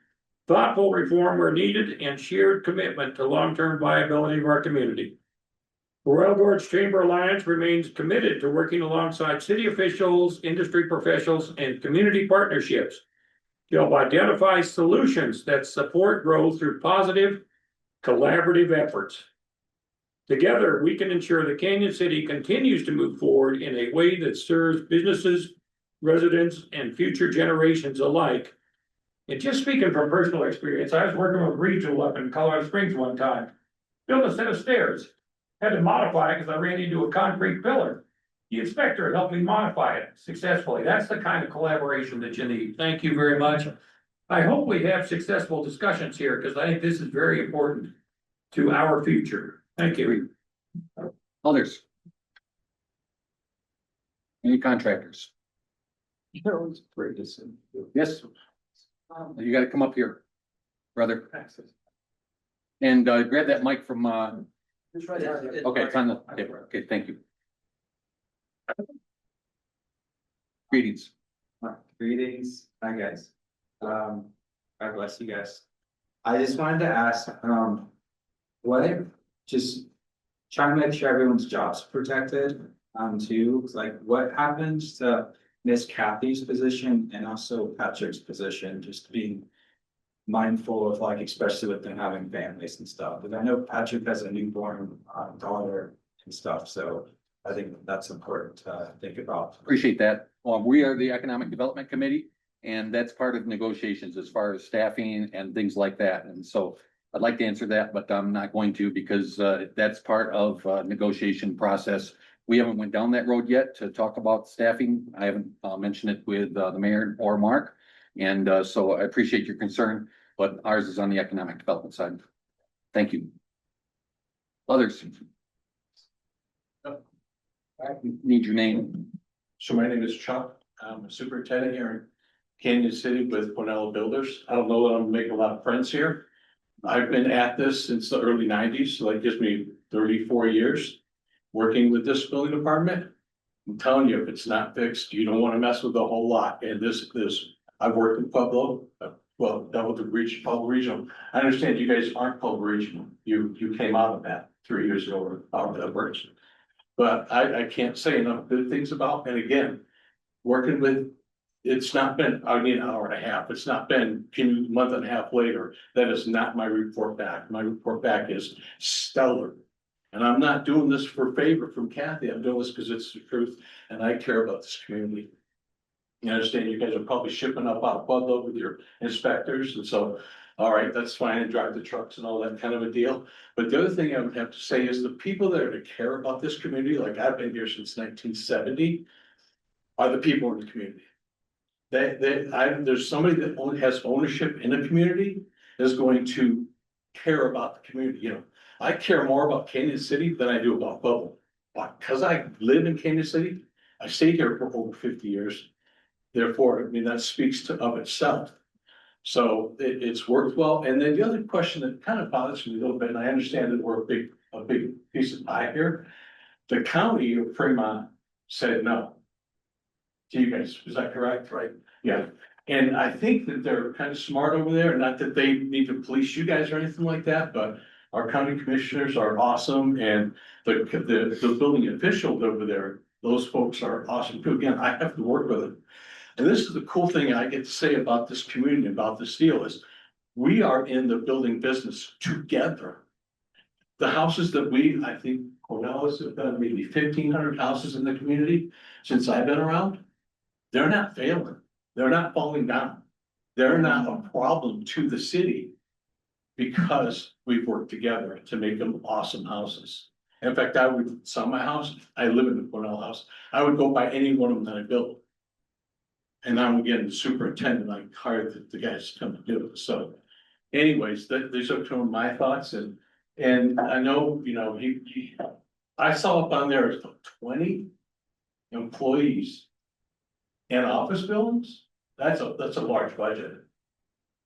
thoughtful reform where needed, and shared commitment to long-term viability of our community. Royal Gorge Chamber Alliance remains committed to working alongside city officials, industry professionals, and community partnerships to help identify solutions that support growth through positive, collaborative efforts. Together, we can ensure that Canyon City continues to move forward in a way that serves businesses, residents, and future generations alike. And just speaking from personal experience, I was working with Regional up in Colorado Springs one time. Built a set of stairs, had to modify it because I ran into a concrete pillar. The inspector helped me modify it successfully. That's the kind of collaboration that you need. Thank you very much. I hope we have successful discussions here because I think this is very important to our future. Thank you. Others? Any contractors? Yes. You gotta come up here, brother. And grab that mic from okay, it's on the table. Okay, thank you. Greetings. Greetings, hi guys. God bless you guys. I just wanted to ask, what if just trying to make sure everyone's jobs protected, too, 'cause like what happens to Miss Kathy's position and also Patrick's position, just being mindful of like, especially with them having families and stuff, but I know Patrick has a newborn daughter and stuff, so I think that's important to think about. Appreciate that. Well, we are the Economic Development Committee, and that's part of negotiations as far as staffing and things like that. And so I'd like to answer that, but I'm not going to because that's part of negotiation process. We haven't went down that road yet to talk about staffing. I haven't mentioned it with the mayor or Mark. And so I appreciate your concern, but ours is on the economic development side. Thank you. Others? I need your name. So my name is Chuck. I'm a superintendent here in Canyon City with Cornell Builders. I don't know that I'm making a lot of friends here. I've been at this since the early nineties, so that gives me 34 years working with this building department. I'm telling you, if it's not fixed, you don't want to mess with a whole lot. And this, I've worked in Pueblo, well, done with the Pueblo Regional. I understand you guys aren't Pueblo Regional. You came out of that 3 years ago or out of that works. But I can't say enough good things about, and again, working with, it's not been, I need an hour and a half. It's not been, a month and a half later. That is not my report back. My report back is stellar. And I'm not doing this for favor from Kathy. I'm doing this because it's the truth and I care about this community. You understand you guys are probably shipping up out of Pueblo with your inspectors, and so, all right, that's fine, and drive the trucks and all that kind of a deal. But the other thing I would have to say is the people that are to care about this community, like I've been here since 1970, are the people in the community. There's somebody that only has ownership in a community is going to care about the community. You know, I care more about Canyon City than I do about Pueblo. But because I live in Canyon City, I stayed here for over 50 years. Therefore, I mean, that speaks of itself. So it's worked well. And then the other question that kind of bothers me a little bit, and I understand that we're a big piece of pie here. The county of Fremont said no to you guys. Is that correct? Right. Yeah. And I think that they're kind of smart over there, not that they need to police you guys or anything like that, but our county commissioners are awesome, and the building officials over there, those folks are awesome too. Again, I have to work with them. And this is the cool thing I get to say about this community, about this deal, is we are in the building business together. The houses that I think Cornell have done maybe 1,500 houses in the community since I've been around. They're not failing. They're not falling down. They're not a problem to the city because we've worked together to make them awesome houses. In fact, I would sell my house. I live in the Cornell house. I would go buy any one of them that I built. And I'm again the superintendent. I hired the guys to come and do it. So, anyways, these are some of my thoughts, and I know, you know, I saw up on there 20 employees in office buildings. That's a large budget.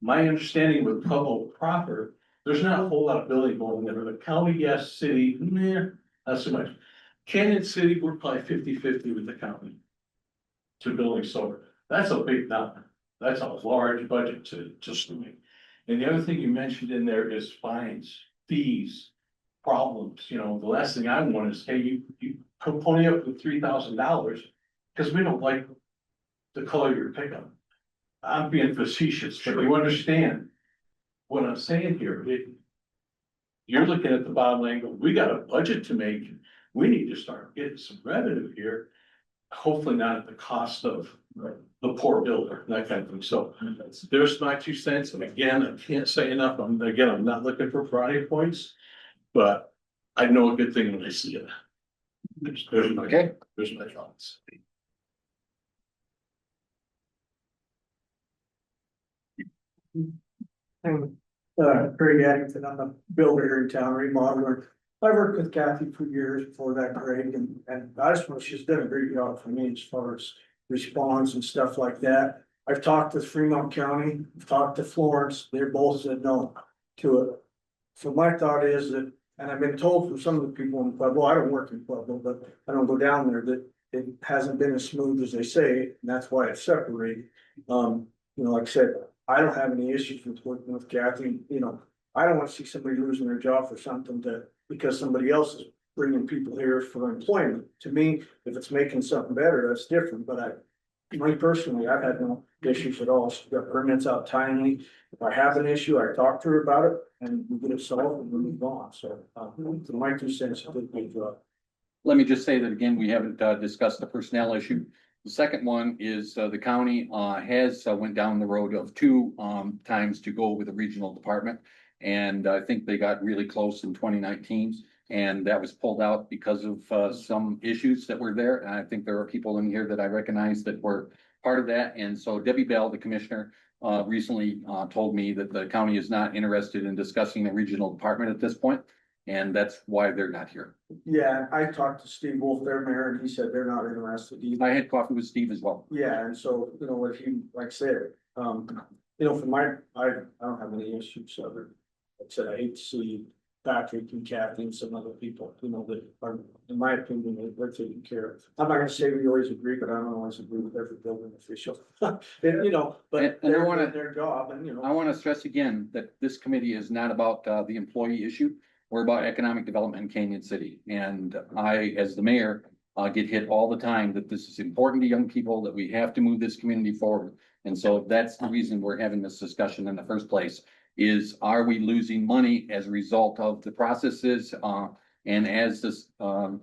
My understanding with Pueblo proper, there's not a whole lot of building going there. The county, yes, city, not so much. Canyon City, we're probably 50-50 with the county to building solar. That's a big number. That's a large budget to swing. And the other thing you mentioned in there is fines, fees. problems, you know, the last thing I want is, hey, you pony up with $3,000. Cause we don't like the color of your pickup. I'm being facetious, but you understand what I'm saying here. You're looking at the bottom line, going, we got a budget to make. We need to start getting some revenue here. Hopefully not at the cost of the poor builder, that kind of thing. So there's my 2 cents. And again, I can't say enough. I'm not looking for brownie points, but I know a good thing when I see it. There's my thoughts. Craig Addington, I'm a builder here in town, remodeler. I worked with Kathy for years before that, Craig, and I just want, she's done a great job for me as far as response and stuff like that. I've talked with Fremont County, I've talked to Florence, they're both said no to it. So my thought is that, and I've been told from some of the people in Pueblo, I don't work in Pueblo, but I don't go down there, that it hasn't been as smooth as they say, and that's why it's separated. You know, like I said, I don't have any issues with working with Kathy, you know, I don't want to see somebody losing their job for something because somebody else is bringing people here for employment. To me, if it's making something better, that's different, but me personally, I've had no issues at all. She's got permits out timely. If I have an issue, I talk to her about it and we get it solved and we move on. So, my 2 cents, a good job. Let me just say that again, we haven't discussed the personnel issue. The second one is the county has went down the road of 2 times to go with the regional department. And I think they got really close in 2019. And that was pulled out because of some issues that were there. And I think there are people in here that I recognize that were part of that. And so Debbie Bell, the commissioner, recently told me that the county is not interested in discussing the regional department at this point. And that's why they're not here. Yeah, I talked to Steve Wolf, their mayor, and he said they're not interested either. I had coffee with Steve as well. Yeah, and so, you know, if he, like I said, you know, for my, I don't have any issues, so like I said, I hate to see Patrick and Kathy and some other people, you know, that are, in my opinion, they're taken care of. I'm not gonna say we always agree, but I don't always agree with every building official. And, you know, but And I they're wanna- doing their job and, you know. I want to stress again that this committee is not about the employee issue. We're about economic development in Canyon City. And I, as the mayor, get hit all the time that this is important to young people, that we have to move this community forward. And so that's the reason we're having this discussion in the first place, is are we losing money as a result of the processes? And as this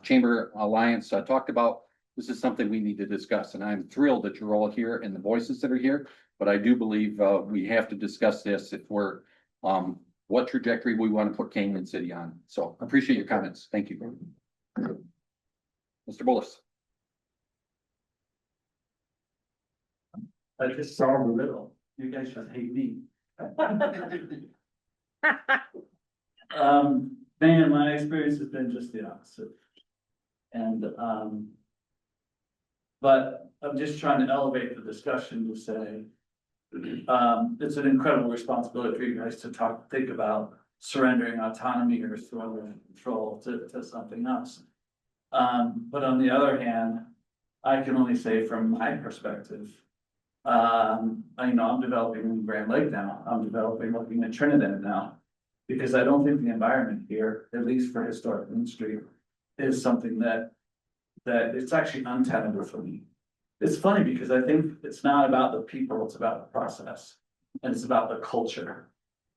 Chamber Alliance talked about, this is something we need to discuss. And I'm thrilled that you're all here and the voices that are here. But I do believe we have to discuss this if we're what trajectory we want to put Canyon City on. So I appreciate your comments. Thank you. Mr. Bullis. I just saw the middle. You guys should hate me. Man, my experience has been just the opposite. And, but I'm just trying to elevate the discussion to say, it's an incredible responsibility for you guys to think about surrendering autonomy or surrendering control to something else. But on the other hand, I can only say from my perspective, you know, I'm developing in Grand Lake now. I'm looking at Trinidad now. Because I don't think the environment here, at least for historic ministry, is something that it's actually untenable for me. It's funny because I think it's not about the people, it's about the process. And it's about the culture.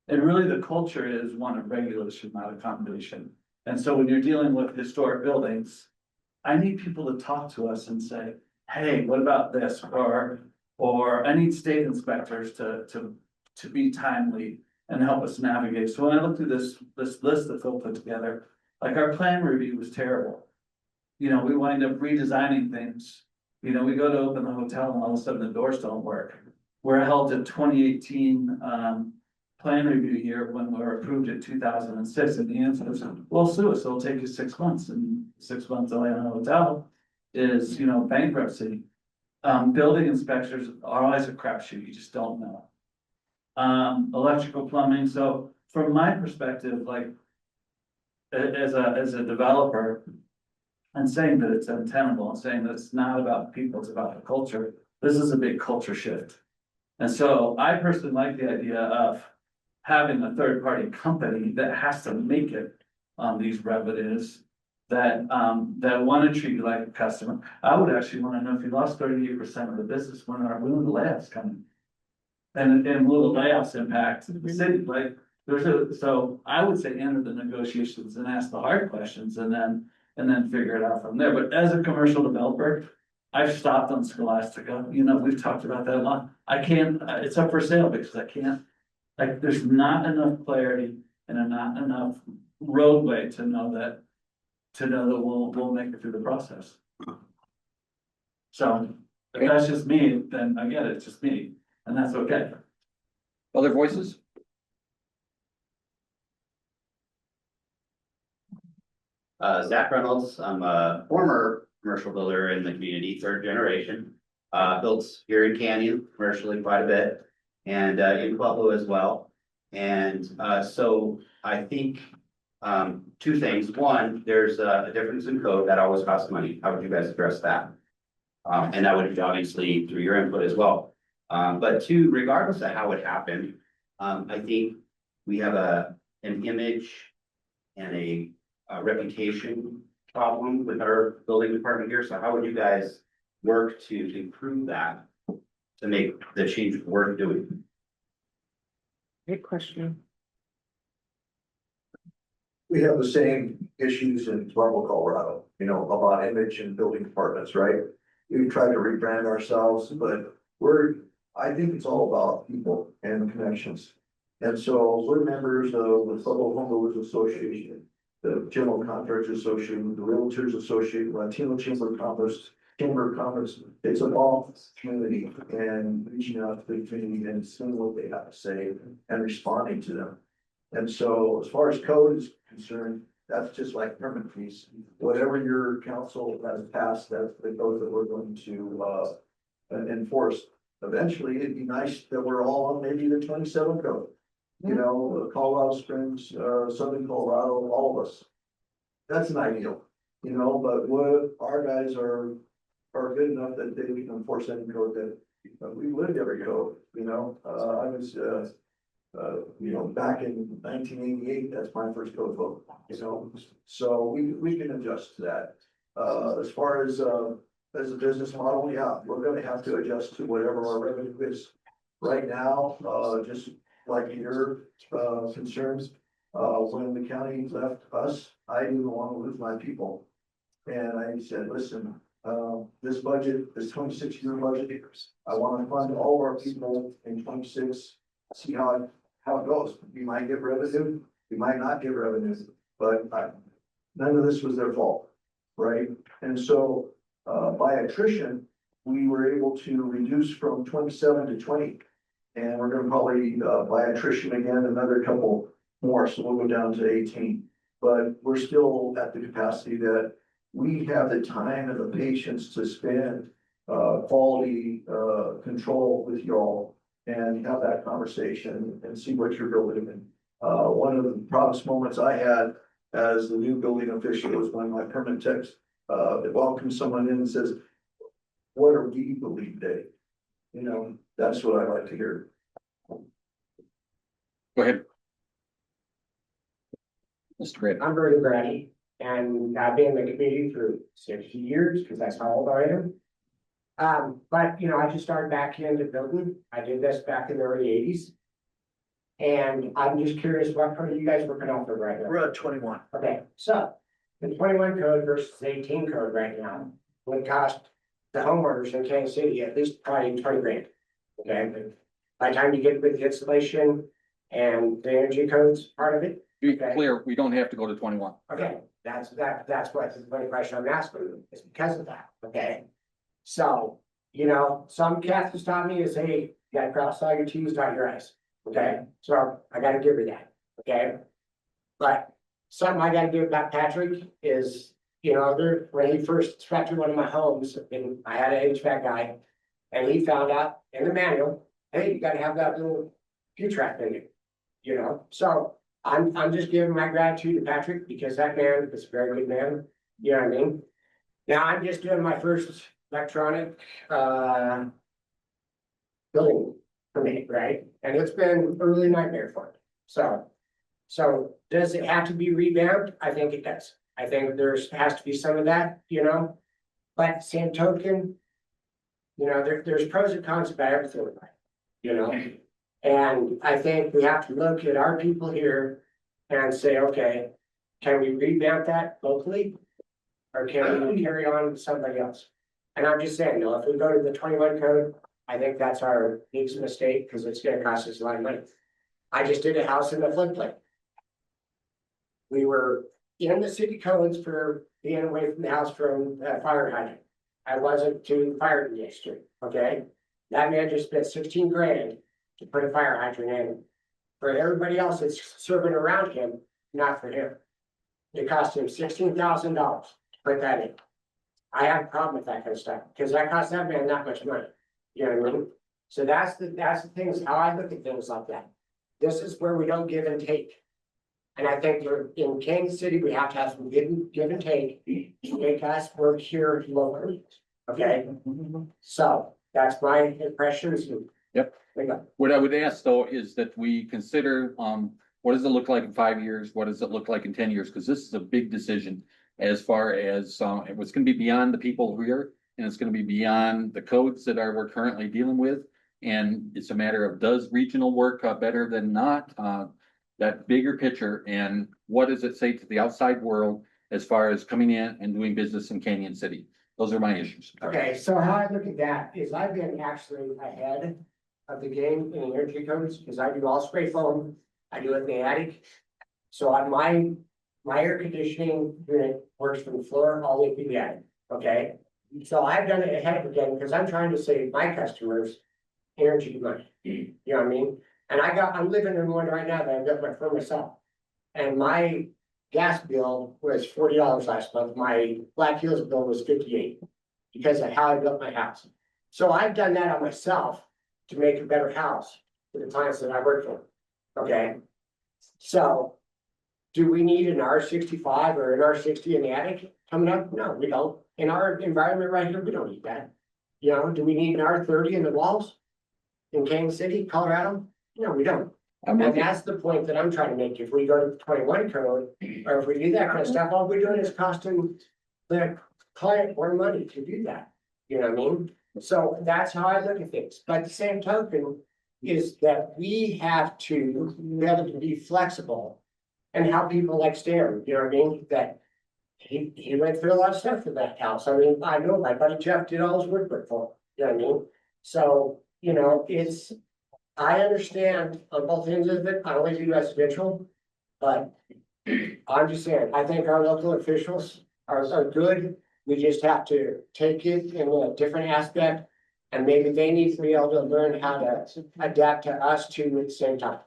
And really the culture is one of regulation, not accommodation. And so when you're dealing with historic buildings, I need people to talk to us and say, hey, what about this? Or I need state inspectors to be timely and help us navigate. So when I look through this list that Phil put together, like our plan review was terrible. You know, we wind up redesigning things. You know, we go to open the hotel and all of a sudden the doors don't work. We're held at 2018 plan review here when we were approved in 2006. And the answer is, well, sue us, it'll take you 6 months, and 6 months away on a hotel is, you know, bankruptcy. Building inspectors are always a crapshoot, you just don't know. Electrical, plumbing. So from my perspective, like as a developer, and saying that it's untenable and saying that it's not about people, it's about the culture. This is a big culture shift. And so I personally like the idea of having a third party company that has to make it on these revenues that, that wanna treat you like a customer. I would actually wanna know if you lost 38% of the business, when are the layoffs coming? And will the layoffs impact the city, like, so I would say enter the negotiations and ask the hard questions and then figure it out from there. But as a commercial developer, I've stopped on Scholastica, you know, we've talked about that a lot. I can't, it's up for sale because I can't, like, there's not enough clarity and not enough roadway to know that we'll make it through the process. So if that's just me, then I get it, it's just me, and that's okay. Other voices? Zach Reynolds, I'm a former commercial builder in the community, third generation. Built here in Canyon commercially quite a bit and in Pueblo as well. And so I think two things. One, there's a difference in code that always costs money. How would you guys address that? And that would be obviously through your input as well. But two, regardless of how it happened, I think we have an image and a reputation problem with our building department here. So how would you guys work to improve that, to make the change worth doing? Great question. We have the same issues in Pueblo, Colorado, you know, about image and building departments, right? We've tried to rebrand ourselves, but I think it's all about people and connections. And so we're members of the Pueblo Home Builders Association, the General Contractors Association, the Realtors Association, Latino Chamber of Commerce. It's a all community and reaching out to the community and seeing what they have to say and responding to them. And so as far as code is concerned, that's just like permit fees. Whatever your council has passed, that's the code that we're going to enforce. Eventually, it'd be nice that we're all on maybe the 27 code. You know, Colorado Springs, Southern Colorado, all of us. That's an ideal, you know, but what our guys are good enough that they can enforce any code that we lived every code, you know. I was, you know, back in 1988, that's my first code book, you know. So we can adjust to that. As far as a business model, yeah, we're gonna have to adjust to whatever our revenue is. Right now, just like your concerns, when the county left us, I didn't want to lose my people. And I said, listen, this budget, this 26-year budget, I want to fund all of our people in 26, see how it goes. We might get revenue, we might not get revenue, but none of this was their fault, right? And so by attrition, we were able to reduce from 27 to 20. And we're gonna probably, by attrition again, another couple more, so we'll go down to 18. But we're still at the capacity that we have the time and the patience to spend quality control with y'all and have that conversation and see what you're building. And one of the proudest moments I had as the new building official was when my permit text welcomes someone in and says, "What are we building today?" You know, that's what I like to hear. Go ahead. Mr. Grant. I'm Bernie Grady, and I've been in the community for 60 years, because that's how old I am. But, you know, I just started back into building. I did this back in the early 80s. And I'm just curious, what are you guys working off of right now? We're at 21. Okay, so the 21 code versus the 18 code right now would cost the homeowners in Kansas City at least probably 20 grand. Okay, but by the time you get with the installation and the energy codes part of it. To be clear, we don't have to go to 21. Okay, that's what the question I'm asking is because of that, okay? So, you know, some Catholics taught me is, hey, you gotta cross all your T's, dot your I's, okay? So I gotta give her that, okay? But something I gotta do about Patrick is, you know, when he first inspected one of my homes, and I had an HVAC guy, and he found out in the manual, hey, you gotta have that little Q-track in it, you know? So I'm just giving my gratitude to Patrick because that man is a very good man, you know what I mean? Now I'm just doing my first electronic building permit, right? And it's been a really nightmare for me. So So does it have to be revamped? I think it does. I think has to be some of that, you know? But same token, you know, there's pros and cons about everything, you know? And I think we have to look at our people here and say, okay, can we revamp that locally? Or can we carry on with somebody else? And I'm just saying, if we go to the 21 code, I think that's our biggest mistake, because it's gonna cost us a lot of money. I just did a house in the floodplain. We were in the city codes for being away from the house from fire hydrant. I wasn't to the fire district, okay? That man just spent 16 grand to put a fire hydrant in. For everybody else that's serving around him, not for him. It cost him $16,000 to put that in. I have a problem with that kind of stuff, because that costs that man that much money. You know what I mean? So that's the things, how I look at things like that. This is where we don't give and take. And I think we're in Kansas City, we have to have some give and take to make us work here locally. Okay? So that's my impressions. Yep. What I would ask though is that we consider, what does it look like in 5 years? What does it look like in 10 years? Because this is a big decision as far as, it's gonna be beyond the people here, and it's gonna be beyond the codes that we're currently dealing with. And it's a matter of, does regional work better than not? That bigger picture, and what does it say to the outside world as far as coming in and doing business in Canyon City? Those are my issues. Okay, so how I look at that is I've been actually ahead of the game in energy codes, because I do all spray foam, I do it in the attic. So on my air conditioning unit works from the floor all the way to the attic, okay? So I've done it ahead of the game, because I'm trying to save my customers energy money, you know what I mean? And I'm living in one right now that I built for myself. And my gas bill was $40 last month. My Black Hills bill was 58 because of how I built my house. So I've done that on myself to make a better house for the clients that I work for. Okay. So do we need an R65 or an R60 in the attic coming up? No, we don't. In our environment right here, we don't need that. You know, do we need an R30 in the walls in Kansas City, Colorado? No, we don't. And that's the point that I'm trying to make. If we go to the 21 code, or if we do that kind of stuff, all we're doing is costing the client more money to do that. You know what I mean? So that's how I look at things. But the same token is that we have to be able to be flexible and how people like Stan, you know what I mean? That he went through a lot of stuff for that house. I mean, I know my buddy Jeff did all his work for him, you know what I mean? So, you know, I understand on both ends of it. I only do residential, but I'm just saying, I think our local officials are good. We just have to take it in a different aspect. And maybe they need to be able to learn how to adapt to us too at the same time.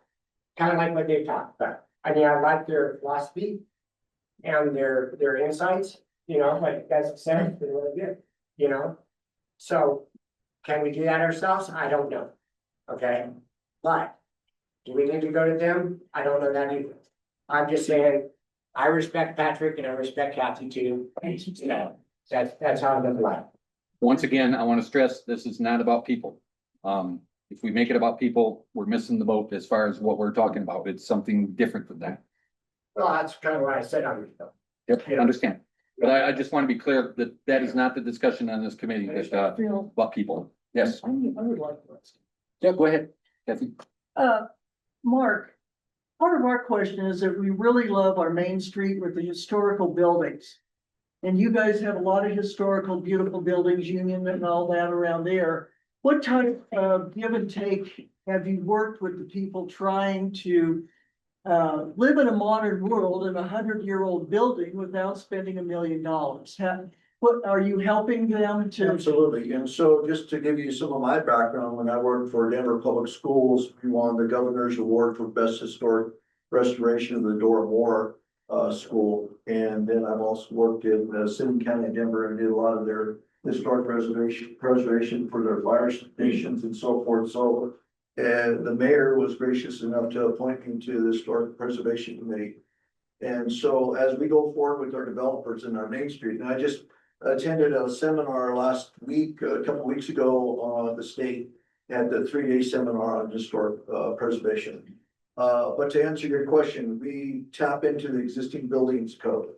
Kind of like what they talked about. I mean, I like their philosophy and their insights, you know, like that's said, they're really good, you know? So can we do that ourselves? I don't know. Okay, but do we need to go to them? I don't know that either. I'm just saying, I respect Patrick and I respect Kathy too. You know, that's how I live life. Once again, I want to stress, this is not about people. If we make it about people, we're missing the boat as far as what we're talking about. It's something different than that. Well, that's kind of what I said on it. Yep, I understand. But I just want to be clear that that is not the discussion on this committee, that, about people. Yes. I would like to. Yeah, go ahead, Kathy. Mark, part of our question is that we really love our main street with the historical buildings. And you guys have a lot of historical, beautiful buildings, Union and all that around there. What type of give and take have you worked with the people trying to live in a modern world in a 100-year-old building without spending $1 million? What are you helping them to? Absolutely, and so just to give you some of my background, when I worked for Denver Public Schools, we won the Governor's Award for Best Historic Restoration of the Dora Moore School. And then I've also worked in City County of Denver and did a lot of their historic preservation for their fire stations and so forth. So the mayor was gracious enough to appoint me to the Historic Preservation Committee. And so as we go forward with our developers in our Main Street, and I just attended a seminar last week, a couple weeks ago, the state had the 3-day seminar on historic preservation. But to answer your question, we tap into the existing buildings code.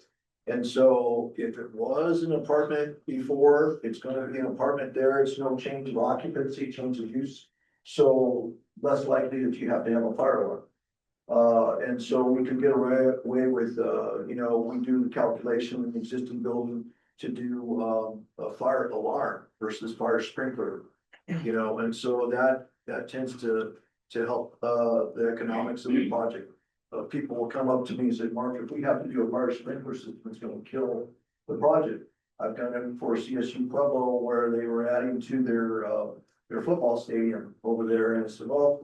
And so if it was an apartment before, it's gonna be an apartment there, it's no change of occupancy, change of use. So less likely that you have to have a fire alarm. And so we can get away with, we do the calculation in the existing building to do, a fire alarm versus fire sprinkler. And so that tends to help, the economics of the project. People will come up to me and say, Mark, if we have to do a fire sprinkler system, it's gonna kill the project. I've done it for CSU Pueblo where they were adding to their football stadium over there, and I said, well,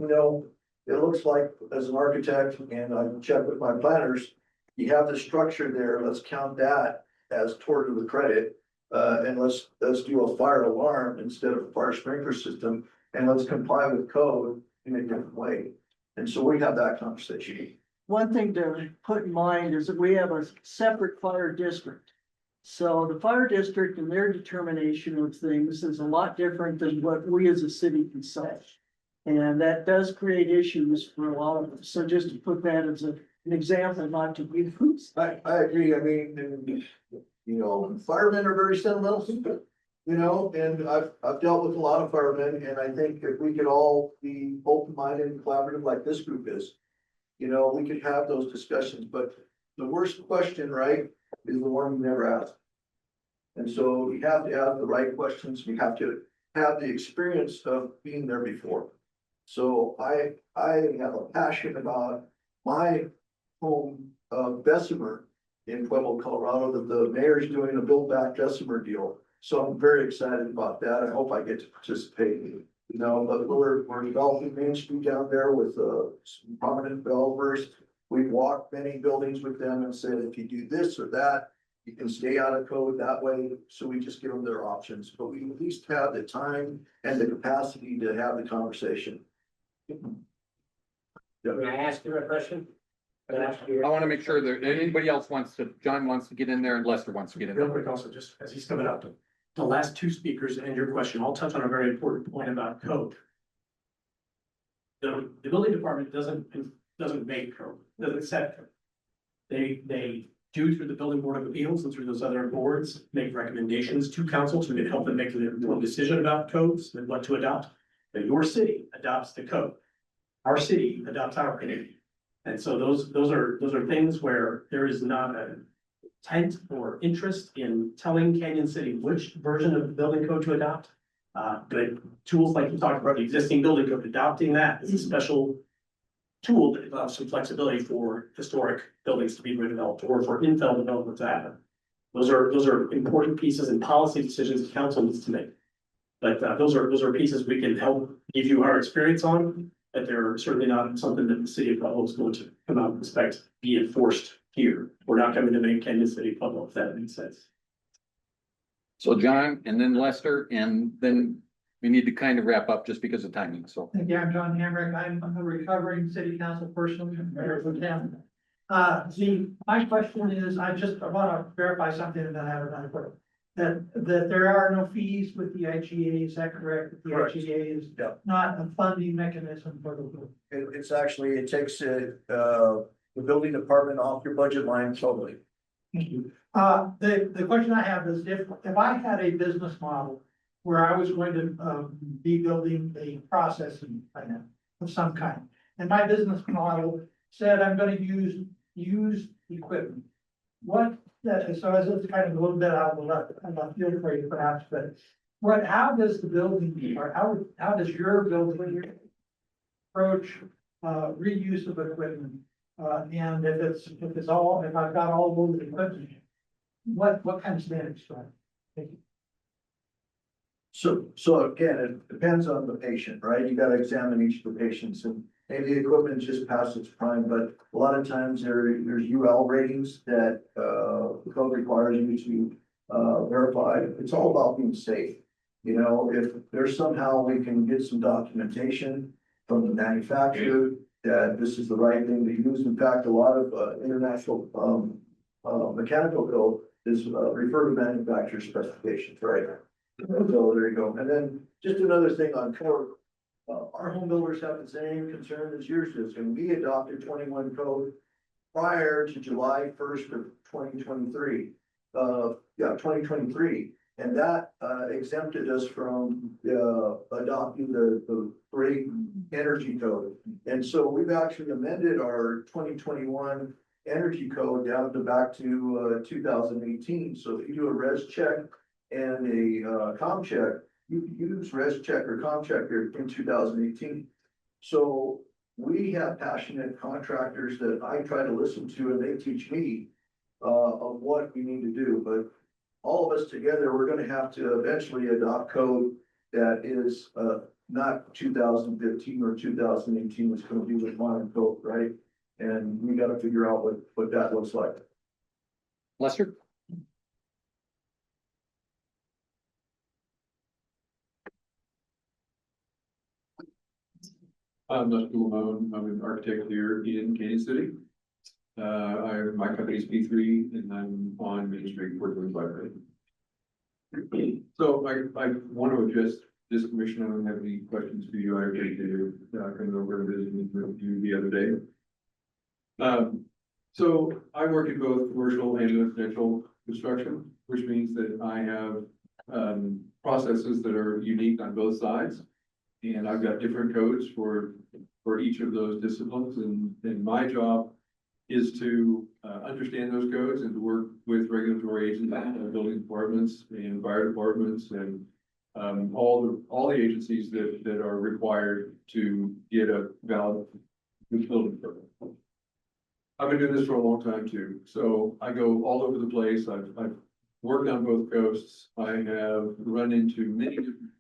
it looks like as an architect, and I checked with my planners, you have the structure there, let's count that as toward the credit. And let's do a fire alarm instead of a fire sprinkler system, and let's comply with code in a different way. And so we have that conversation. One thing to put in mind is that we have a separate fire district. So the fire district and their determination of things is a lot different than what we as a city can say. And that does create issues for a lot of us. So just to put that as an example, not to use. I agree, I mean, firemen are very sentimental people. And I've dealt with a lot of firemen, and I think if we could all be open-minded and collaborative like this group is, we could have those discussions, but the worst question, right, is the one you never ask. And so you have to have the right questions, you have to have the experience of being there before. So I have a passion about my home of Bessemer in Pueblo, Colorado, that the mayor's doing a build back Bessemer deal. So I'm very excited about that. I hope I get to participate. But we're developing Main Street down there with some prominent developers. We've walked many buildings with them and said, if you do this or that, you can stay out of code that way. So we just give them their options, but we at least have the time and the capacity to have the conversation. Can I ask you a question? I want to make sure that anybody else John wants to get in there and Lester wants to get in Real there. quick also, just as he's coming up, the last two speakers and your question, I'll touch on a very important point about code. The building department doesn't make code, doesn't set code. They do through the building board of appeals and through those other boards, make recommendations to council to help them make their own decision about codes and what to adopt. But your city adopts the code. Our city adopts our code. And so those are things where there is not a intent or interest in telling Canyon City which version of the building code to adopt. But tools like you talked about, the existing building code, adopting that is a special tool that allows some flexibility for historic buildings to be redeveloped or for infill development to happen. Those are important pieces and policy decisions the council needs to make. But those are pieces we can help give you our experience on, but they're certainly not something that the city of Pueblo is going to come out and expect be enforced here. We're not coming to make Canyon City Pueblo, if that makes sense. So John and then Lester, and then we need to kind of wrap up just because of timing, so. Yeah, I'm John Hamrick. I'm a recovering city council person in Maryville County. My question is, I want to verify something and then I have another question. That there are no fees with the IGA, is that correct? The Correct. IGA is Yeah. not a funding mechanism for the group. It takes the building department off your budget line totally. Thank you. The question I have is if I had a business model where I was going to be building a processing plant of some kind, and my business model said I'm gonna use used equipment. So as it's kind of a little bit out of the left field for you perhaps, but how does the building, or how does your building approach reuse of equipment? And if I've got all those equipment, what kind of standards do I? Thank you. So again, it depends on the patient, right? You gotta examine each of the patients, and maybe the equipment just past its prime, but a lot of times there's UL ratings that the code requires you to verify. It's all about being safe. If there's somehow we can get some documentation from the manufacturer that this is the right thing to use. In fact, a lot of international mechanical code is refer to manufacturer specifications, right? So there you go. And then just another thing on code. our home builders have the same concern as yours is, and we adopted 21 code prior to July 1st of 2023. 2023, and that exempted us from adopting the rate energy code. And so we've actually amended our 2021 energy code down to back to 2018. So if you do a res check and a com check, you can use res check or com check in 2018. So we have passionate contractors that I try to listen to, and they teach me of what we need to do, but all of us together, we're gonna have to eventually adopt code that is not 2015 or 2018, it's gonna be the modern code, right? And we gotta figure out what that looks like. Lester? I'm Lester Lamone. I'm an architect here in Kansas City. My company's P3 and I'm on Main Street, working with Library. So I want to address this commission. I don't have any questions for you. I agreed to come over and visit with you the other day. So I work in both commercial and residential construction, which means that I have processes that are unique on both sides. And I've got different codes for each of those disciplines, and my job is to understand those codes and to work with regulatory agencies, building departments and fire departments and all the agencies that are required to get a valid building permit. I've been doing this for a long time too, so I go all over the place. I've worked on both coasts. I have run into many different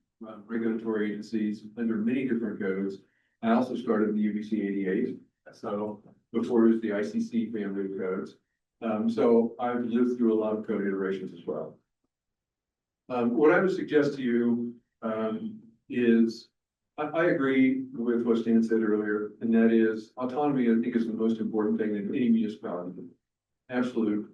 regulatory agencies under many different codes. I also started in the UBC 88, so before it was the ICC family of codes. So I've lived through a lot of code iterations as well. What I would suggest to you is, I agree with what Stan said earlier, and that is autonomy, I think, is the most important thing in any municipality. Absolute.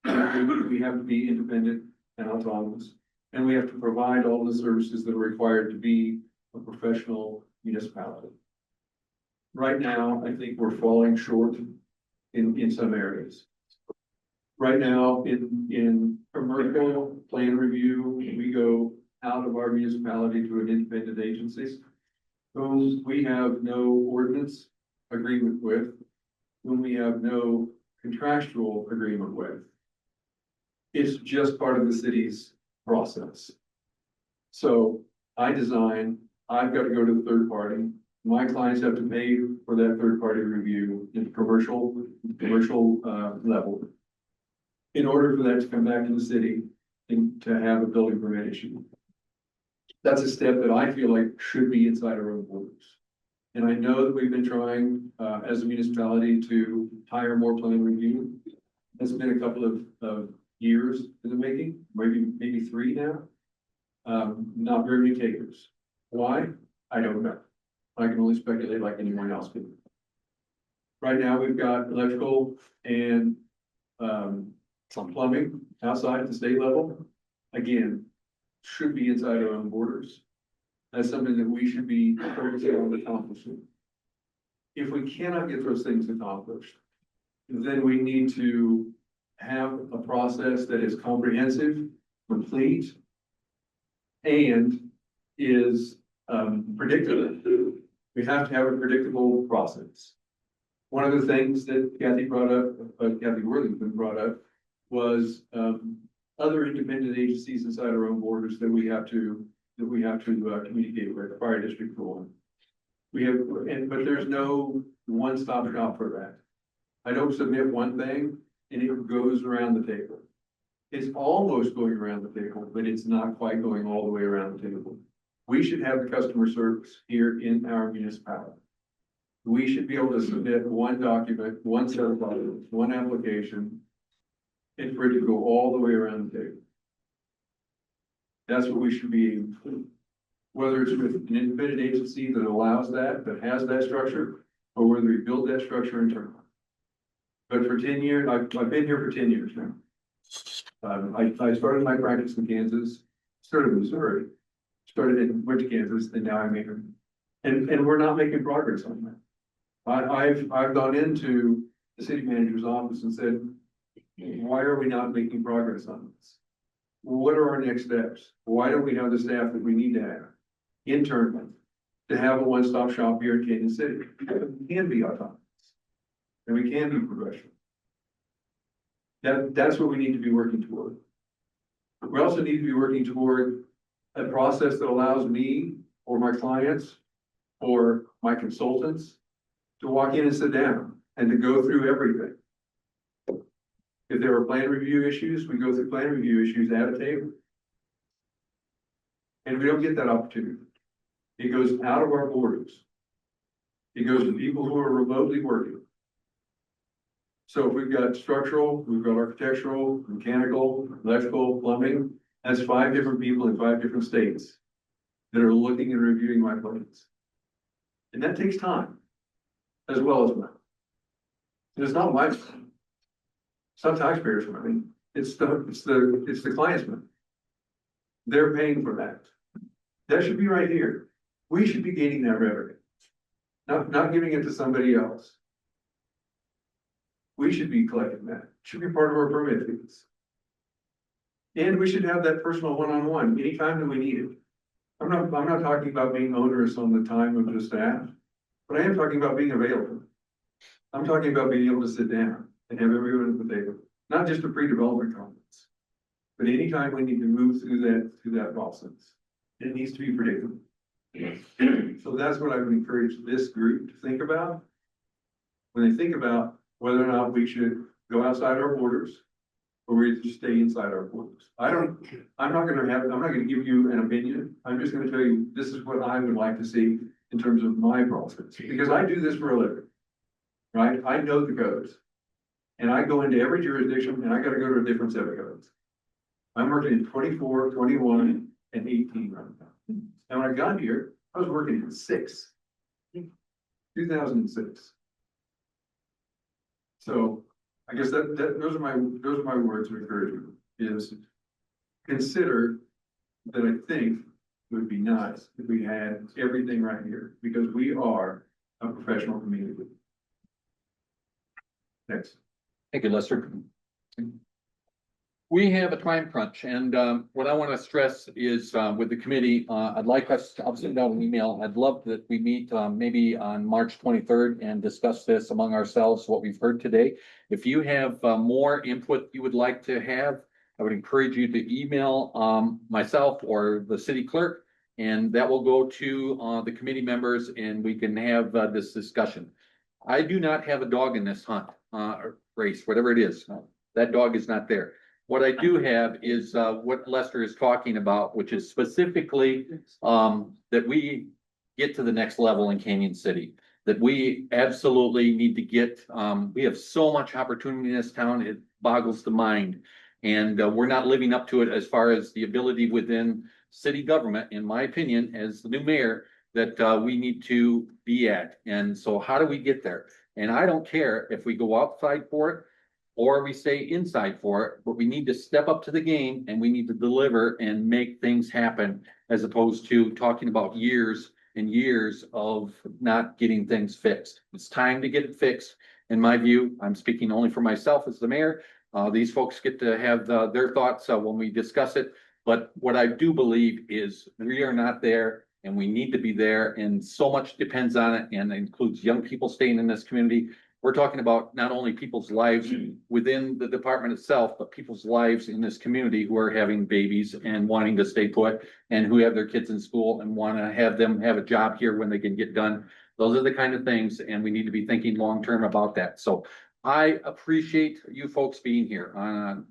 We have to be independent and autonomous, and we have to provide all the services that are required to be a professional municipality. Right now, I think we're falling short in some areas. Right now, in commercial plan review, we go out of our municipality to an independent agency whom we have no ordinance agreement with, whom we have no contractual agreement with. It's just part of the city's process. So I design, I've got to go to the third party. My clients have to pay for that third party review in commercial level in order for that to come back to the city and to have a building permit issue. That's a step that I feel like should be inside our own borders. And I know that we've been trying as a municipality to hire more plan review. It's been a couple of years in the making, maybe 3 now. Not very many takers. Why? I don't know. I can only speculate like anyone else can. Right now, we've got electrical and some plumbing outside at the state level. Again, should be inside our own borders. That's something that we should be focusing on accomplishing. If we cannot get those things accomplished, then we need to have a process that is comprehensive, complete, and is predictable. We have to have a predictable process. One of the things that Kathy Worthington brought up was other independent agencies inside our own borders that we have to communicate with, the fire district for. But there's no one-stop shop for that. I don't submit one thing and it goes around the table. It's almost going around the table, but it's not quite going all the way around the table. We should have the customer service here in our municipality. We should be able to submit one document, one set of documents, one application, and for it to go all the way around the table. That's what we should be aiming for. Whether it's with an independent agency that allows that has that structure, or whether we build that structure internally. But for 10 years, I've been here for 10 years now. I started my practice in Kansas, started in Missouri, went to Kansas, and now I'm here. And we're not making progress on that. I've gone into the city manager's office and said, why are we not making progress on this? What are our next steps? Why don't we have the staff that we need to have internally to have a one-stop shop here in Kansas City? We can be autonomous and we can be professional. That's what we need to be working toward. We also need to be working toward a process that allows me or my clients or my consultants to walk in and sit down and to go through everything. If there are plan review issues, we go through plan review issues at a table. And we don't get that opportunity. It goes out of our borders. It goes to people who are remotely working. So if we've got structural, we've got architectural, mechanical, electrical, plumbing, that's 5 different people in 5 different states that are looking and reviewing my plans. And that takes time, as well as money. And it's not my money. It's not taxpayers' money. It's the client's money. They're paying for that. That should be right here. We should be gaining that revenue, not giving it to somebody else. We should be collecting that. It should be part of our permit fees. And we should have that personal one-on-one anytime that we need it. I'm not talking about being onerous on the time of the staff, but I am talking about being available. I'm talking about being able to sit down and have everyone at the table, not just a pre-development conference, but anytime we need to move through that process, it needs to be predictable. So that's what I would encourage this group to think about. When they think about whether or not we should go outside our borders or we just stay inside our borders. I'm not gonna give you an opinion. I'm just gonna tell you, this is what I would like to see in terms of my process, because I do this for a living, right? I know the codes. And I go into every jurisdiction and I gotta go to a different set of codes. I'm working in 24, 21, and 18 right now. And when I got here, I was working in 2006. So I guess those are my words of encouragement, is consider that I think it would be nice if we had everything right here, because we are a professional community. Next. Thank you, Lester. We have a time crunch, and what I want to stress is with the committee, I'd like us, I'll send out an email. I'd love that we meet maybe on March 23rd and discuss this among ourselves, what we've heard today. If you have more input you would like to have, I would encourage you to email myself or the city clerk, and that will go to the committee members and we can have this discussion. I do not have a dog in this hunt, race, whatever it is. That dog is not there. What I do have is what Lester is talking about, which is specifically that we get to the next level in Canyon City. That we absolutely need to get, we have so much opportunity in this town, it boggles the mind. And we're not living up to it as far as the ability within city government, in my opinion, as the new mayor, that we need to be at. And so how do we get there? And I don't care if we go outside for it or we stay inside for it, but we need to step up to the game and we need to deliver and make things happen, as opposed to talking about years and years of not getting things fixed. It's time to get it fixed. In my view, I'm speaking only for myself as the mayor. These folks get to have their thoughts when we discuss it. But what I do believe is we are not there and we need to be there, and so much depends on it, and it includes young people staying in this community. We're talking about not only people's lives within the department itself, but people's lives in this community who are having babies and wanting to stay put, and who have their kids in school and want to have them have a job here when they can get done. Those are the kind of things, and we need to be thinking long-term about that. So I appreciate you folks being here on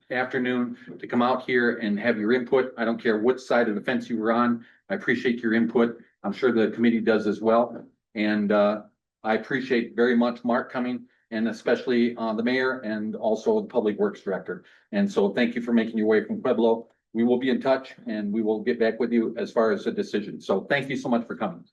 afternoon to come out here and have your input. I don't care what side of the fence you were on. I appreciate your input. I'm sure the committee does as well. And I appreciate very much Mark coming, and especially the mayor and also the public works director. And so thank you for making your way from Pueblo. We will be in touch and we will get back with you as far as the decision. So thank you so much for coming.